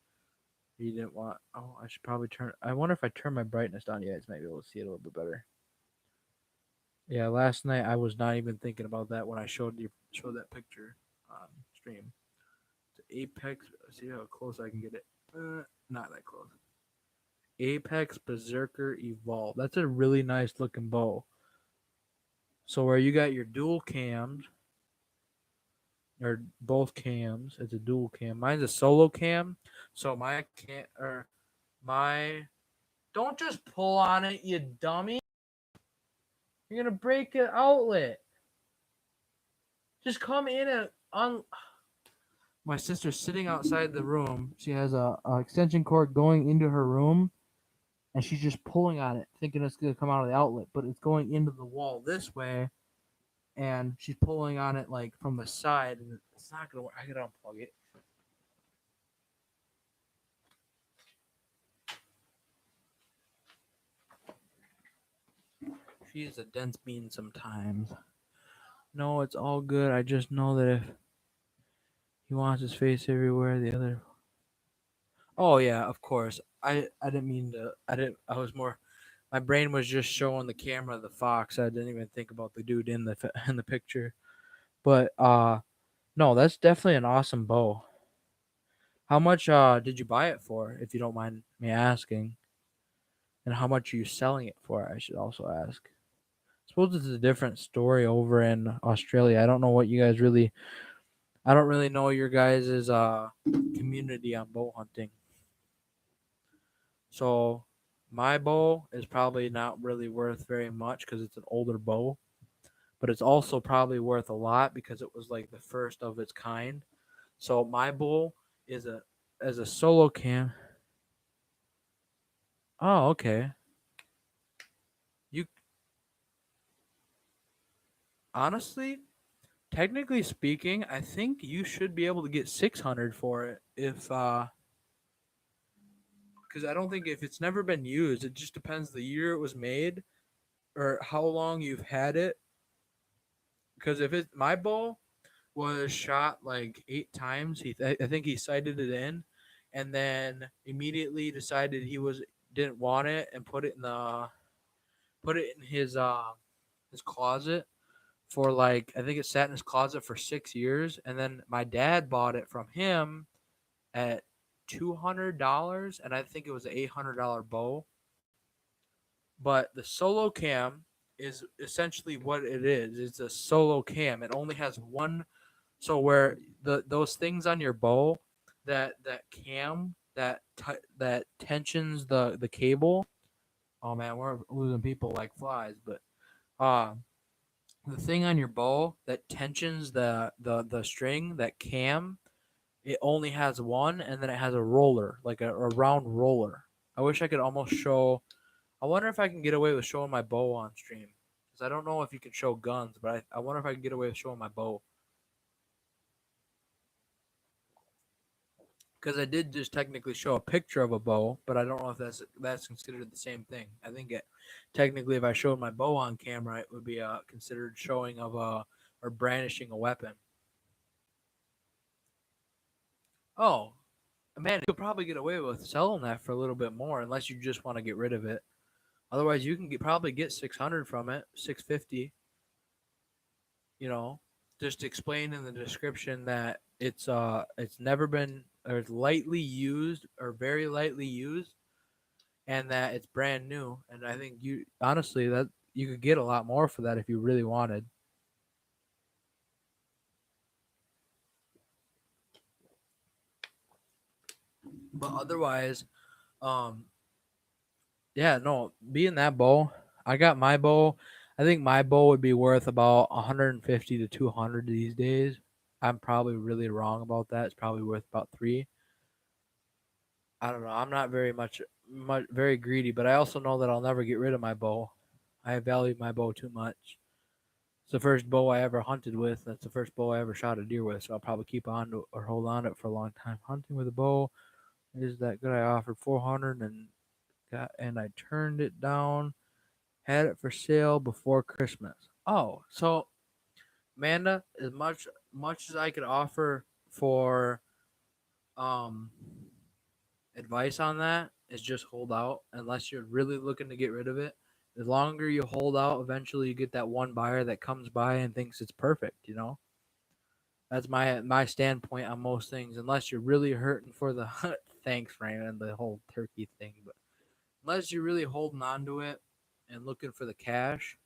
S1: You didn't want. Oh, I should probably turn. I wonder if I turn my brightness down, you guys might be able to see it a little bit better. Yeah, last night I was not even thinking about that when I showed that picture on stream. It's Apex. See how close I can get it. Not that close. Apex Berserker Evolve. That's a really nice looking bow. So where you got your dual cams or both cams, it's a dual cam. Mine's a solo cam. So my can or my don't just pull on it, you dummy. You're gonna break an outlet. Just come in and My sister's sitting outside the room. She has a extension cord going into her room, and she's just pulling on it, thinking it's gonna come out of the outlet, but it's going into the wall this way, and she's pulling on it like from the side, and it's not gonna work. I gotta unplug it. She's a dense bean sometimes. No, it's all good. I just know that if he wants his face everywhere, the other. Oh yeah, of course. I didn't mean to. I didn't. I was more. My brain was just showing the camera the fox. I didn't even think about the dude in the picture. But no, that's definitely an awesome bow. How much did you buy it for, if you don't mind me asking? And how much are you selling it for? I should also ask. I suppose it's a different story over in Australia. I don't know what you guys really. I don't really know your guys' community on bow hunting. So my bow is probably not really worth very much because it's an older bow, but it's also probably worth a lot because it was like the first of its kind. So my bow is a as a solo cam. Oh, okay. You honestly, technically speaking, I think you should be able to get 600 for it if because I don't think if it's never been used, it just depends the year it was made or how long you've had it. Because if it my bow was shot like 8 times, I think he sighted it in, and then immediately decided he was didn't want it and put it in his closet for like I think it sat in his closet for 6 years, and then my dad bought it from him at $200, and I think it was an $800 bow. But the solo cam is essentially what it is. It's a solo cam. It only has one. So where those things on your bow, that cam that tensions the cable. Oh man, we're losing people like flies. But uh the thing on your bow that tensions the string, that cam, it only has one, and then it has a roller, like a round roller. I wish I could almost show. I wonder if I can get away with showing my bow on stream. Because I don't know if you can show guns, but I wonder if I can get away with showing my bow. Because I did just technically show a picture of a bow, but I don't know if that's considered the same thing. I think technically, if I showed my bow on camera, it would be considered showing of a or brandishing a weapon. Oh, man, you could probably get away with selling that for a little bit more, unless you just want to get rid of it. Otherwise, you can probably get 600 from it, 650. You know, just explain in the description that it's never been or it's lightly used or very lightly used, and that it's brand new. And I think you honestly that you could get a lot more for that if you really wanted. But otherwise, um, yeah, no, being that bow, I got my bow. I think my bow would be worth about 150 to 200 these days. I'm probably really wrong about that. It's probably worth about three. I don't know. I'm not much very greedy, but I also know that I'll never get rid of my bow. I value my bow too much. It's the first bow I ever hunted with. That's the first bow I ever shot a deer with. So I'll probably keep on to or hold on to it for a long time. Hunting with a bow is that good? I offered 400 and I turned it down. Had it for sale before Christmas. Oh, so Amanda, as much as I could offer for um advice on that is just hold out unless you're really looking to get rid of it. The longer you hold out, eventually you get that one buyer that comes by and thinks it's perfect, you know? That's my standpoint on most things, unless you're really hurting for the thanks, Brandon, the whole turkey thing. But unless you're really holding on to it and looking for the cash,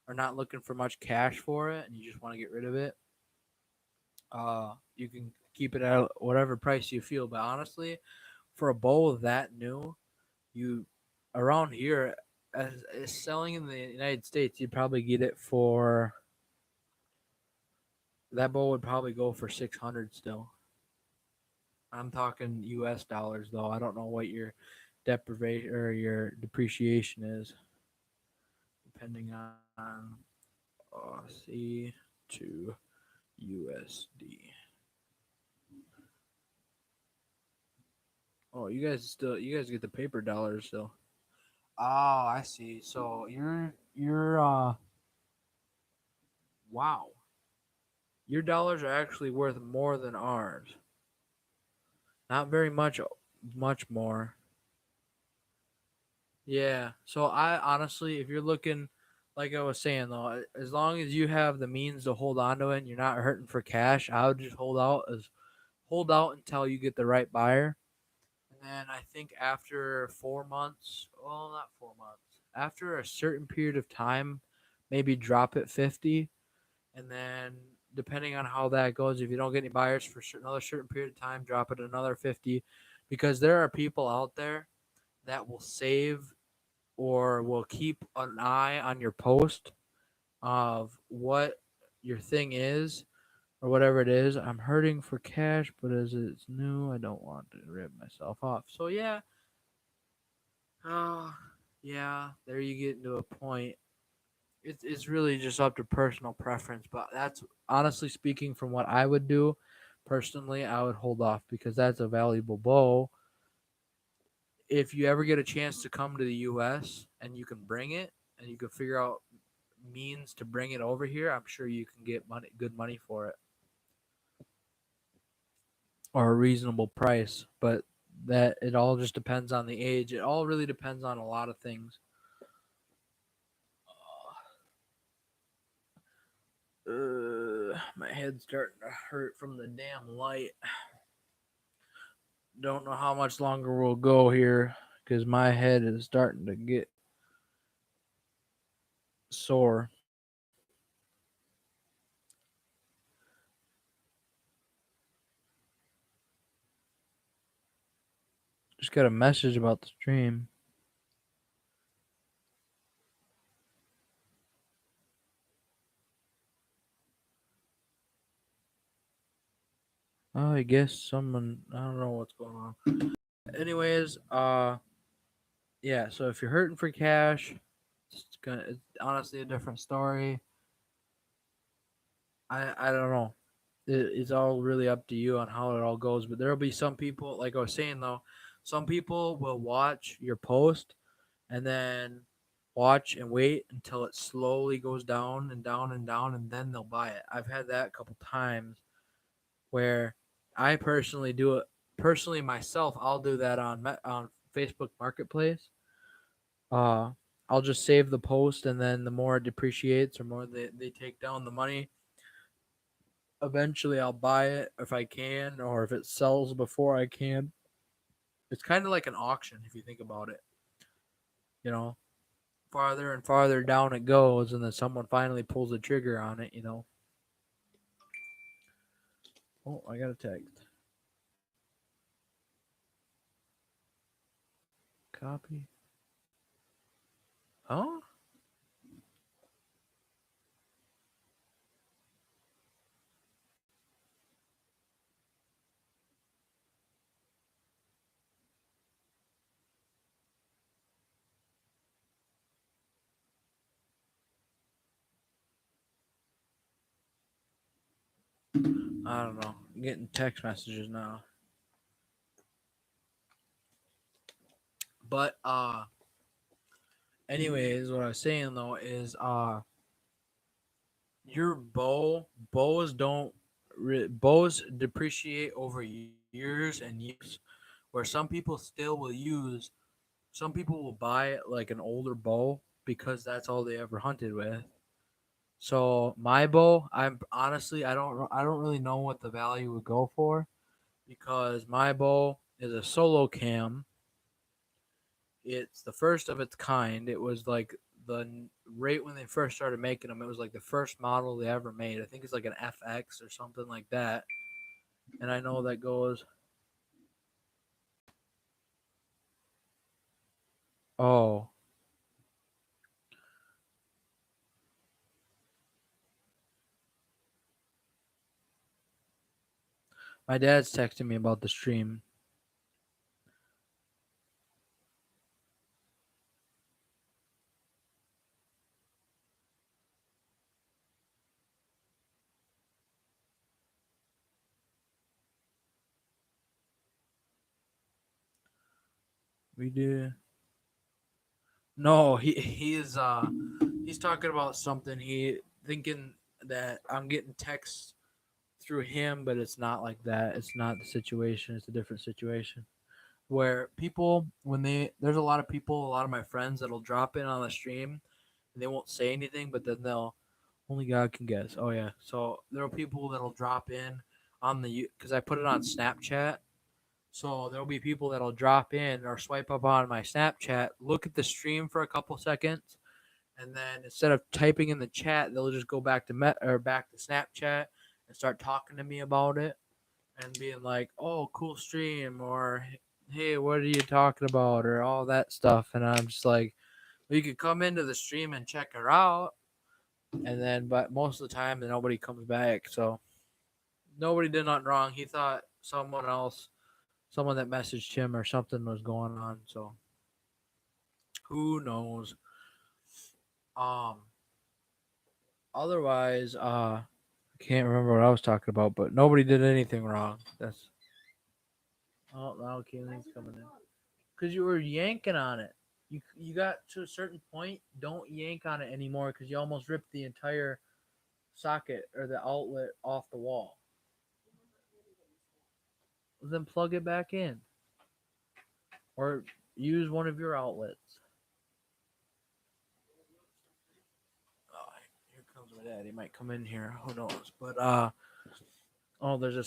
S1: or not looking for much cash for it, and you just want to get rid of it, you can keep it at whatever price you feel. But honestly, for a bowl that new, you around here as selling in the United States, you'd probably get it for that bowl would probably go for 600 still. I'm talking U.S. dollars though. I don't know what your deprivation or your depreciation is, depending on Aussie to USD. Oh, you guys get the paper dollars still. Oh, I see. So you're wow. Your dollars are actually worth more than ours. Not very much more. Yeah. So I honestly, if you're looking, like I was saying though, as long as you have the means to hold on to it and you're not hurting for cash, I would just hold out until you get the right buyer. And then I think after 4 months, well, not 4 months, after a certain period of time, maybe drop it 50. And then depending on how that goes, if you don't get any buyers for another certain period of time, drop it another 50. Because there are people out there that will save or will keep an eye on your post of what your thing is or whatever it is. I'm hurting for cash, but as it's new, I don't want to rip myself off. So yeah, uh, yeah, there you get into a point. It's really just up to personal preference, but that's honestly speaking from what I would do. Personally, I would hold off because that's a valuable bow. If you ever get a chance to come to the U.S. and you can bring it and you can figure out means to bring it over here, I'm sure you can get good money for it, or a reasonable price. But that it all just depends on the age. It all really depends on a lot of things. My head's starting to hurt from the damn light. Don't know how much longer we'll go here because my head is starting to get sore. Just got a message about the stream. Oh, I guess someone, I don't know what's going on. Anyways, yeah, so if you're hurting for cash, it's honestly a different story. I don't know. It's all really up to you on how it all goes. But there'll be some people, like I was saying though, some people will watch your post and then watch and wait until it slowly goes down and down and down, and then they'll buy it. I've had that a couple times where I personally do it. Personally, myself, I'll do that on Facebook Marketplace. Uh, I'll just save the post, and then the more it depreciates or more they take down the money, eventually I'll buy it if I can, or if it sells before I can. It's kind of like an auction if you think about it. You know, farther and farther down it goes, and then someone finally pulls the trigger on it. Oh, I got a text. Copy. Huh? I don't know. I'm getting text messages now. But anyways, what I was saying though is your bows don't bows depreciate over years and years, where some people still will use. Some people will buy like an older bow because that's all they ever hunted with. So my bow, I'm honestly I don't really know what the value would go for, because my bow is a solo cam. It's the first of its kind. It was like right when they first started making them. It was like the first model they ever made. I think it's like an FX or something like that. And I know that goes. Oh, my dad's texting me about the stream. We did. No, he's talking about something. He thinking that I'm getting texts through him, but it's not like that. It's not the situation. It's a different situation where people, when there's a lot of people, a lot of my friends that'll drop in on the stream and they won't say anything, but then they'll, only God can guess. Oh yeah. So there are people that'll drop in on the because I put it on Snapchat. So there'll be people that'll drop in or swipe up on my Snapchat, look at the stream for a couple seconds, and then instead of typing in the chat, they'll just go back to back to Snapchat and start talking to me about it and being like, "Oh, cool stream," or "Hey, what are you talking about?" or all that stuff. And I'm just like, well, you could come into the stream and check her out, and then but most of the time, nobody comes back. So nobody did nothing wrong. He thought someone else, someone that messaged him or something was going on. So who knows? Um. Otherwise, I can't remember what I was talking about, but nobody did anything wrong. That's now Kaylene's coming in because you were yanking on it. You got to a certain point. Don't yank on it anymore because you almost ripped the entire socket or the outlet off the wall. Then plug it back in, or use one of your outlets. Oh, here comes my dad. He might come in here. Who knows? But oh, there's a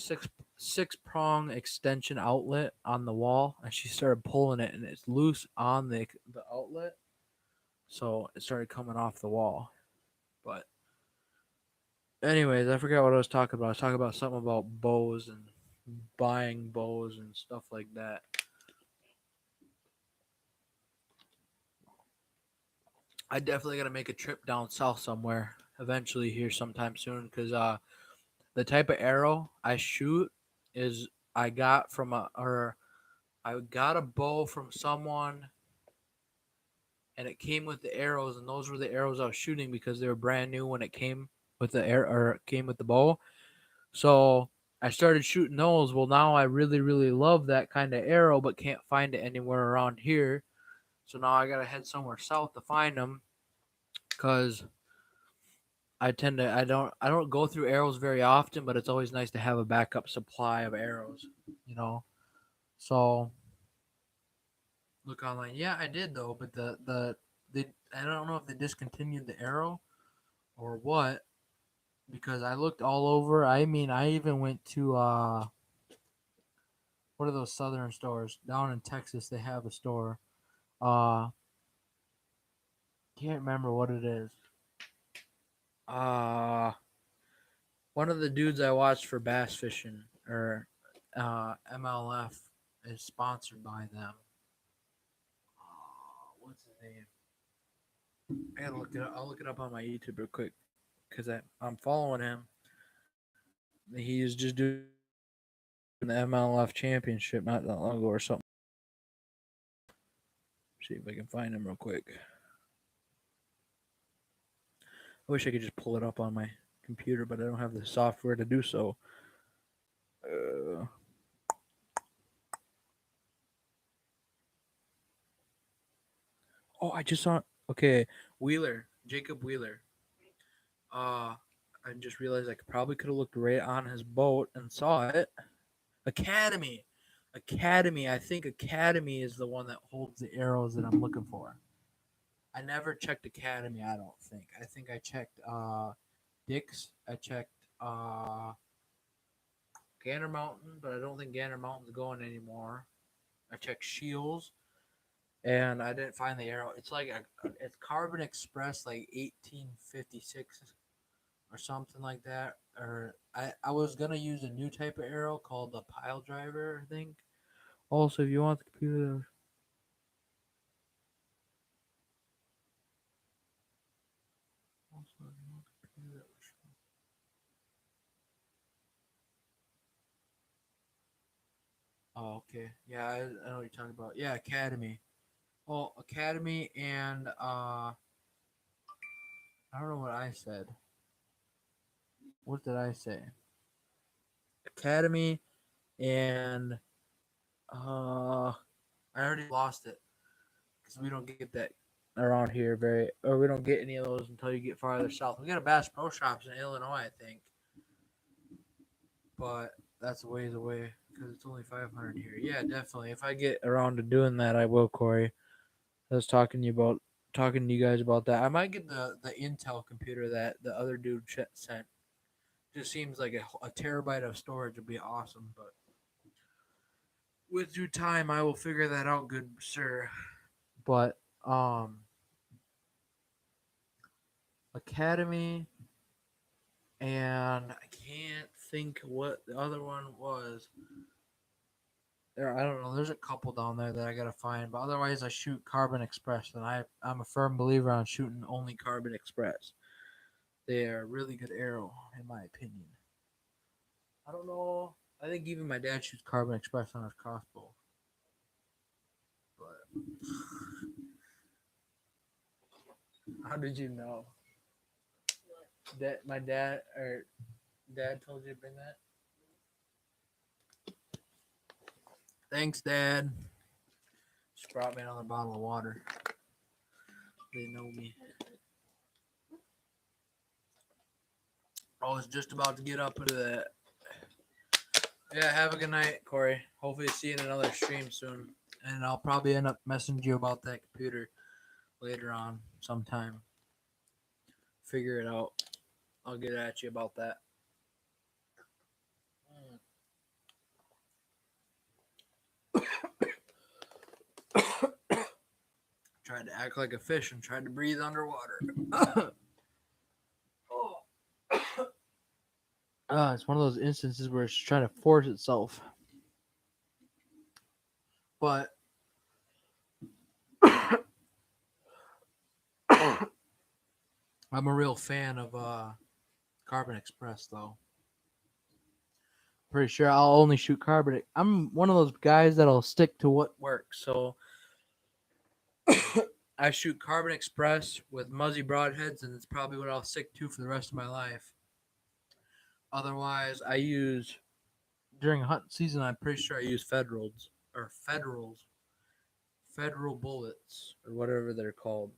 S1: six prong extension outlet on the wall, and she started pulling it, and it's loose on the outlet, so it started coming off the wall. But anyways, I forgot what I was talking about. I was talking about something about bows and buying bows and stuff like that. I definitely gotta make a trip down south somewhere eventually here sometime soon because the type of arrow I shoot is I got from I got a bow from someone, and it came with the arrows, and those were the arrows I was shooting because they were brand new when it came with the air or came with the bow. So I started shooting those. Well, now I really, really love that kind of arrow, but can't find it anywhere around here. So now I gotta head somewhere south to find them, because I don't go through arrows very often, but it's always nice to have a backup supply of arrows, you know. So look online. Yeah, I did though, but the I don't know if they discontinued the arrow or what, because I looked all over. I mean, I even went to what are those southern stores down in Texas? They have a store. Uh, can't remember what it is. Uh, one of the dudes I watched for bass fishing or MLF is sponsored by them. What's his name? I gotta look it up. I'll look it up on my YouTube real quick because I'm following him. He is just doing the MLF championship not that long ago or something. See if I can find him real quick. I wish I could just pull it up on my computer, but I don't have the software to do so. Oh, I just saw. Okay, Wheeler, Jacob Wheeler. I just realized I probably could have looked right on his boat and saw it. Academy. I think Academy is the one that holds the arrows that I'm looking for. I never checked Academy, I don't think. I think I checked Dick's. I checked Gander Mountain, but I don't think Gander Mountain's going anymore. I checked Shields, and I didn't find the arrow. It's like it's Carbon Express, like 1856 or something like that. Or I was gonna use a new type of arrow called the Pile Driver, I think. Also, if you want the computer. Oh, okay. Yeah, I know what you're talking about. Yeah, Academy. Oh, Academy and I don't know what I said. What did I say? Academy and I already lost it because we don't get that around here or we don't get any of those until you get farther south. We got a Bass Pro Shops in Illinois, I think, but that's a ways away because it's only 500 here. Yeah, definitely. If I get around to doing that, I will, Corey. I was talking to you guys about that. I might get the Intel computer that the other dude sent Just seems like a terabyte of storage would be awesome, but with due time, I will figure that out, good sir. But Academy, and I can't think what the other one was. There, I don't know. There's a couple down there that I gotta find, but otherwise, I shoot Carbon Express, and I'm a firm believer on shooting only Carbon Express. They are a really good arrow, in my opinion. I don't know. I think even my dad shoots Carbon Express on his crossbow. But how did you know? That my dad told you to bring that? Thanks, Dad. Just brought me another bottle of water. They know me. I was just about to get up into that. Yeah, have a good night, Corey. Hopefully see you in another stream soon. And I'll probably end up messaging you about that computer later on sometime. Figure it out. I'll get at you about that. Tried to act like a fish and tried to breathe underwater. It's one of those instances where it's trying to force itself. But I'm a real fan of Carbon Express, though. Pretty sure I'll only shoot carbon. I'm one of those guys that'll stick to what works. So I shoot Carbon Express with Muzzy broadheads, and it's probably what I'll stick to for the rest of my life. Otherwise, I use during hunting season. I'm pretty sure I use Federal bullets or whatever they're called.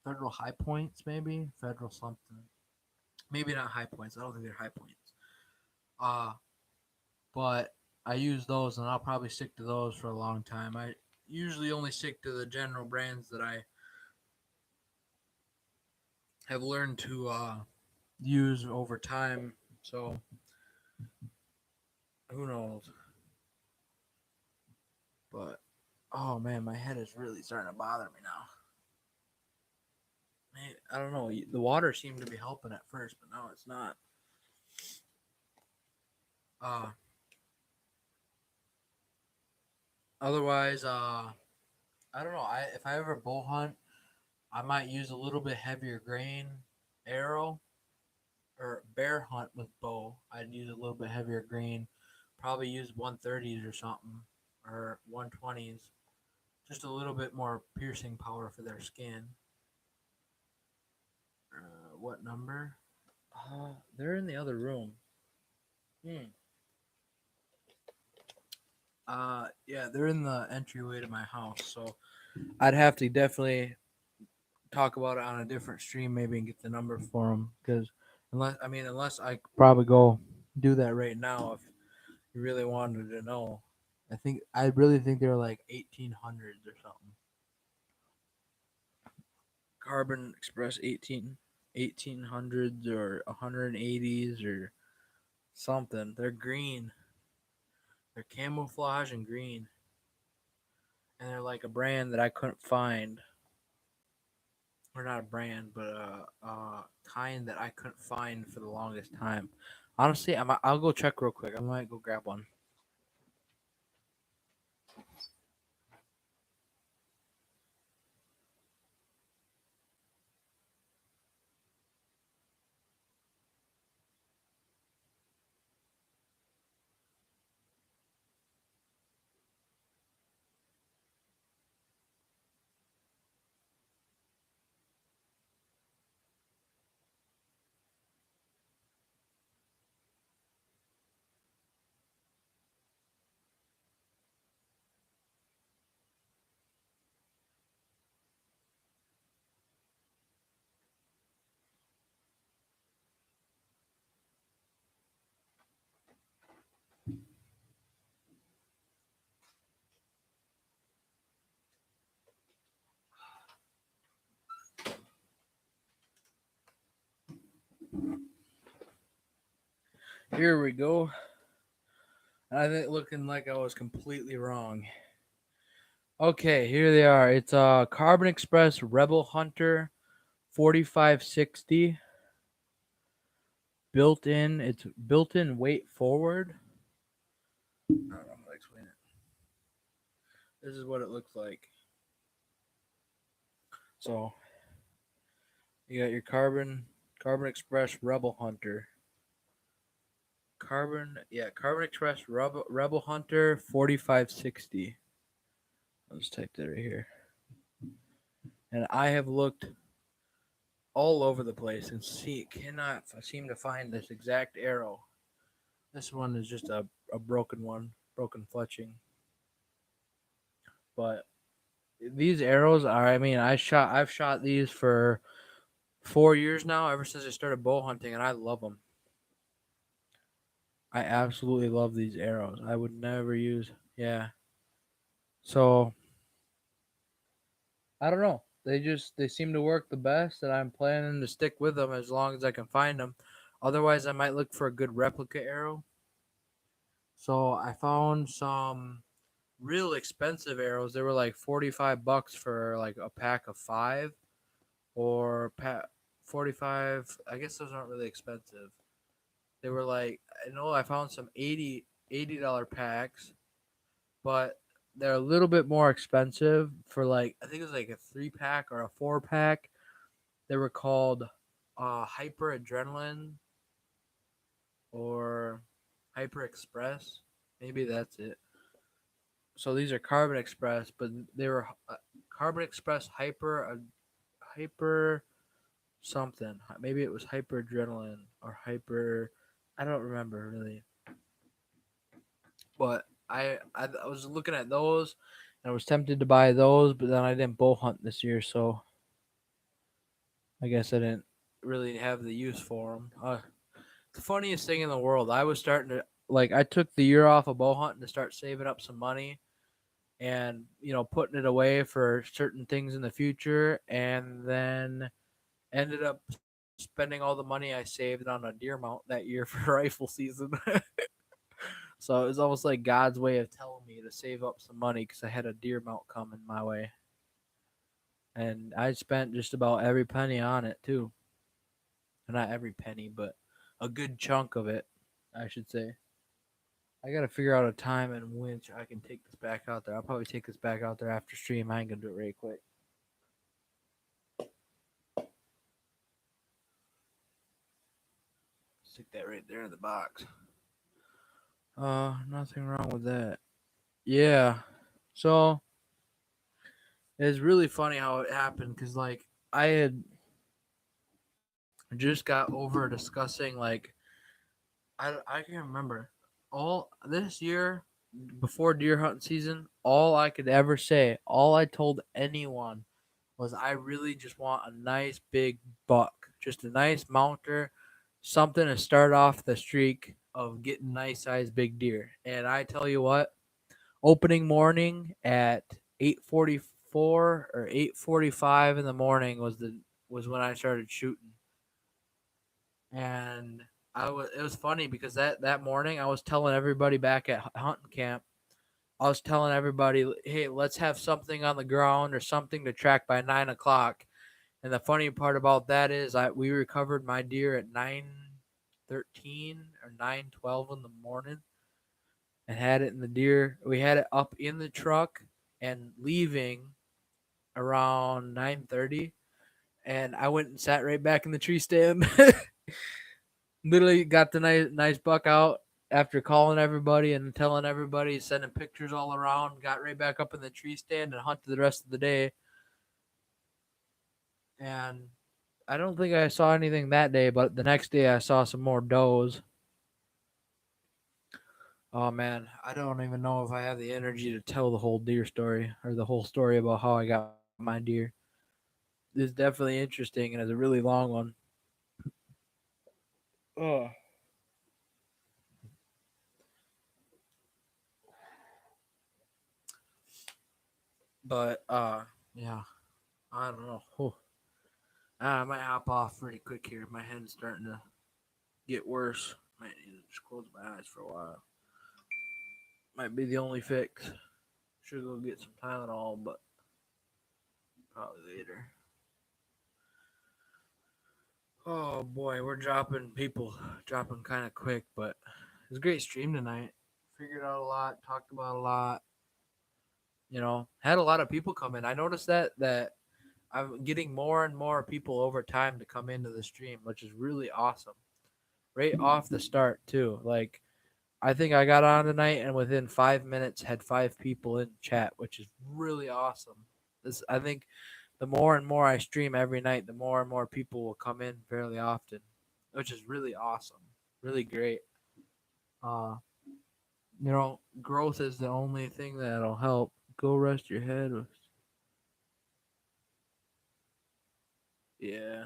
S1: Federal High Points, maybe Federal something. Maybe not High Points. I don't think they're High Points. But I use those, and I'll probably stick to those for a long time. I usually only stick to the general brands that I have learned to use over time. So who knows? But oh man, my head is really starting to bother me now. Man, I don't know. The water seemed to be helping at first, but now it's not. Otherwise, I don't know. If I ever bow hunt, I might use a little bit heavier grain arrow, or bear hunt with bow. I'd use a little bit heavier grain. Probably use 130s or something, or 120s. Just a little bit more piercing power for their skin. What number? They're in the other room. Yeah, they're in the entryway to my house, so I'd have to definitely talk about it on a different stream, maybe, and get the number for them. Because unless I could probably go do that right now, if you really wanted to know, I really think they're like 1800s or something. Carbon Express 1800s or 180s or something. They're green. They're camouflage and green. And they're like a brand that I couldn't find. Or not a brand, but a kind that I couldn't find for the longest time. Honestly, I'll go check real quick. I might go grab one. Here we go. I think looking like I was completely wrong. Okay, here they are. It's Carbon Express Rebel Hunter 4560. Built in. It's built in weight forward. I don't know how to explain it. This is what it looks like. So you got your Carbon Express Rebel Hunter. Carbon Express Rebel Hunter 4560. I'll just type that right here. And I have looked all over the place and cannot seem to find this exact arrow. This one is just a broken one, broken fletching. But these arrows are, I mean, I've shot these for 4 years now, ever since I started bow hunting, and I love them. I absolutely love these arrows. I would never use, yeah. So I don't know. They seem to work the best, and I'm planning to stick with them as long as I can find them. Otherwise, I might look for a good replica arrow. So I found some real expensive arrows. They were like $45 for like a pack of 5, or 45. I guess those aren't really expensive. They were like, I know I found some $80 packs, but they're a little bit more expensive for like, I think it was like a 3-pack or a 4-pack. They were called Hyper Adrenaline or Hyper Express. Maybe that's it. So these are Carbon Express, but they were Carbon Express Hyper something. Maybe it was Hyper Adrenaline or Hyper. I don't remember really. But I was looking at those, and I was tempted to buy those, but then I didn't bow hunt this year, so I guess I didn't really have the use for them. The funniest thing in the world, I was starting to like. I took the year off of bow hunting to start saving up some money, and putting it away for certain things in the future, and then ended up spending all the money I saved on a deer mount that year for rifle season. So it was almost like God's way of telling me to save up some money because I had a deer mount coming my way. And I spent just about every penny on it too. Not every penny, but a good chunk of it, I should say. I gotta figure out a time in which I can take this back out there. I'll probably take this back out there after stream. I ain't gonna do it really quick. Stick that right there in the box. Nothing wrong with that. Yeah. So it's really funny how it happened because like I had just got over discussing like I can't remember all this year before deer hunting season. All I could ever say, all I told anyone was I really just want a nice big buck, just a nice mounter, something to start off the streak of getting nice sized big deer. And I tell you what, opening morning at 8:44 or 8:45 in the morning was when I started shooting. And it was funny because that morning I was telling everybody back at hunting camp, I was telling everybody, hey, let's have something on the ground or something to track by 9 o'clock. And the funny part about that is we recovered my deer at 9:13 or 9:12 in the morning and had it in the deer. We had it up in the truck and leaving around 9:30, and I went and sat right back in the tree stand. Literally got the nice buck out after calling everybody and telling everybody, sending pictures all around. Got right back up in the tree stand and hunted the rest of the day. And I don't think I saw anything that day, but the next day I saw some more does. Oh man, I don't even know if I have the energy to tell the whole deer story or the whole story about how I got my deer. It's definitely interesting and it's a really long one. Oh. But yeah, I don't know. I might hop off pretty quick here. My head's starting to get worse. Might need to just close my eyes for a while. Might be the only fix. Should go get some Tylenol, but probably later. Oh boy, we're dropping kind of quick, but it was a great stream tonight. Figured out a lot, talked about a lot. Had a lot of people come in. I noticed that I'm getting more and more people over time to come into the stream, which is really awesome. Right off the start too. Like I think I got on tonight and within 5 minutes had 5 people in chat, which is really awesome. I think the more and more I stream every night, the more and more people will come in fairly often, which is really awesome. Really great. Uh, growth is the only thing that'll help. Go rest your head. Yeah.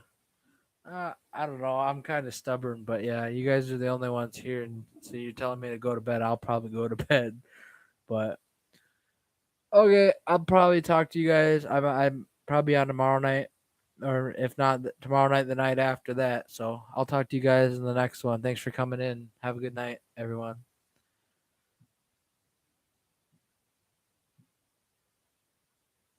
S1: I don't know. I'm kind of stubborn, but yeah, you guys are the only ones here, and so you're telling me to go to bed. I'll probably go to bed, but okay, I'll probably talk to you guys. I'm probably on tomorrow night, or if not tomorrow night, the night after that. So I'll talk to you guys in the next one. Thanks for coming in. Have a good night, everyone.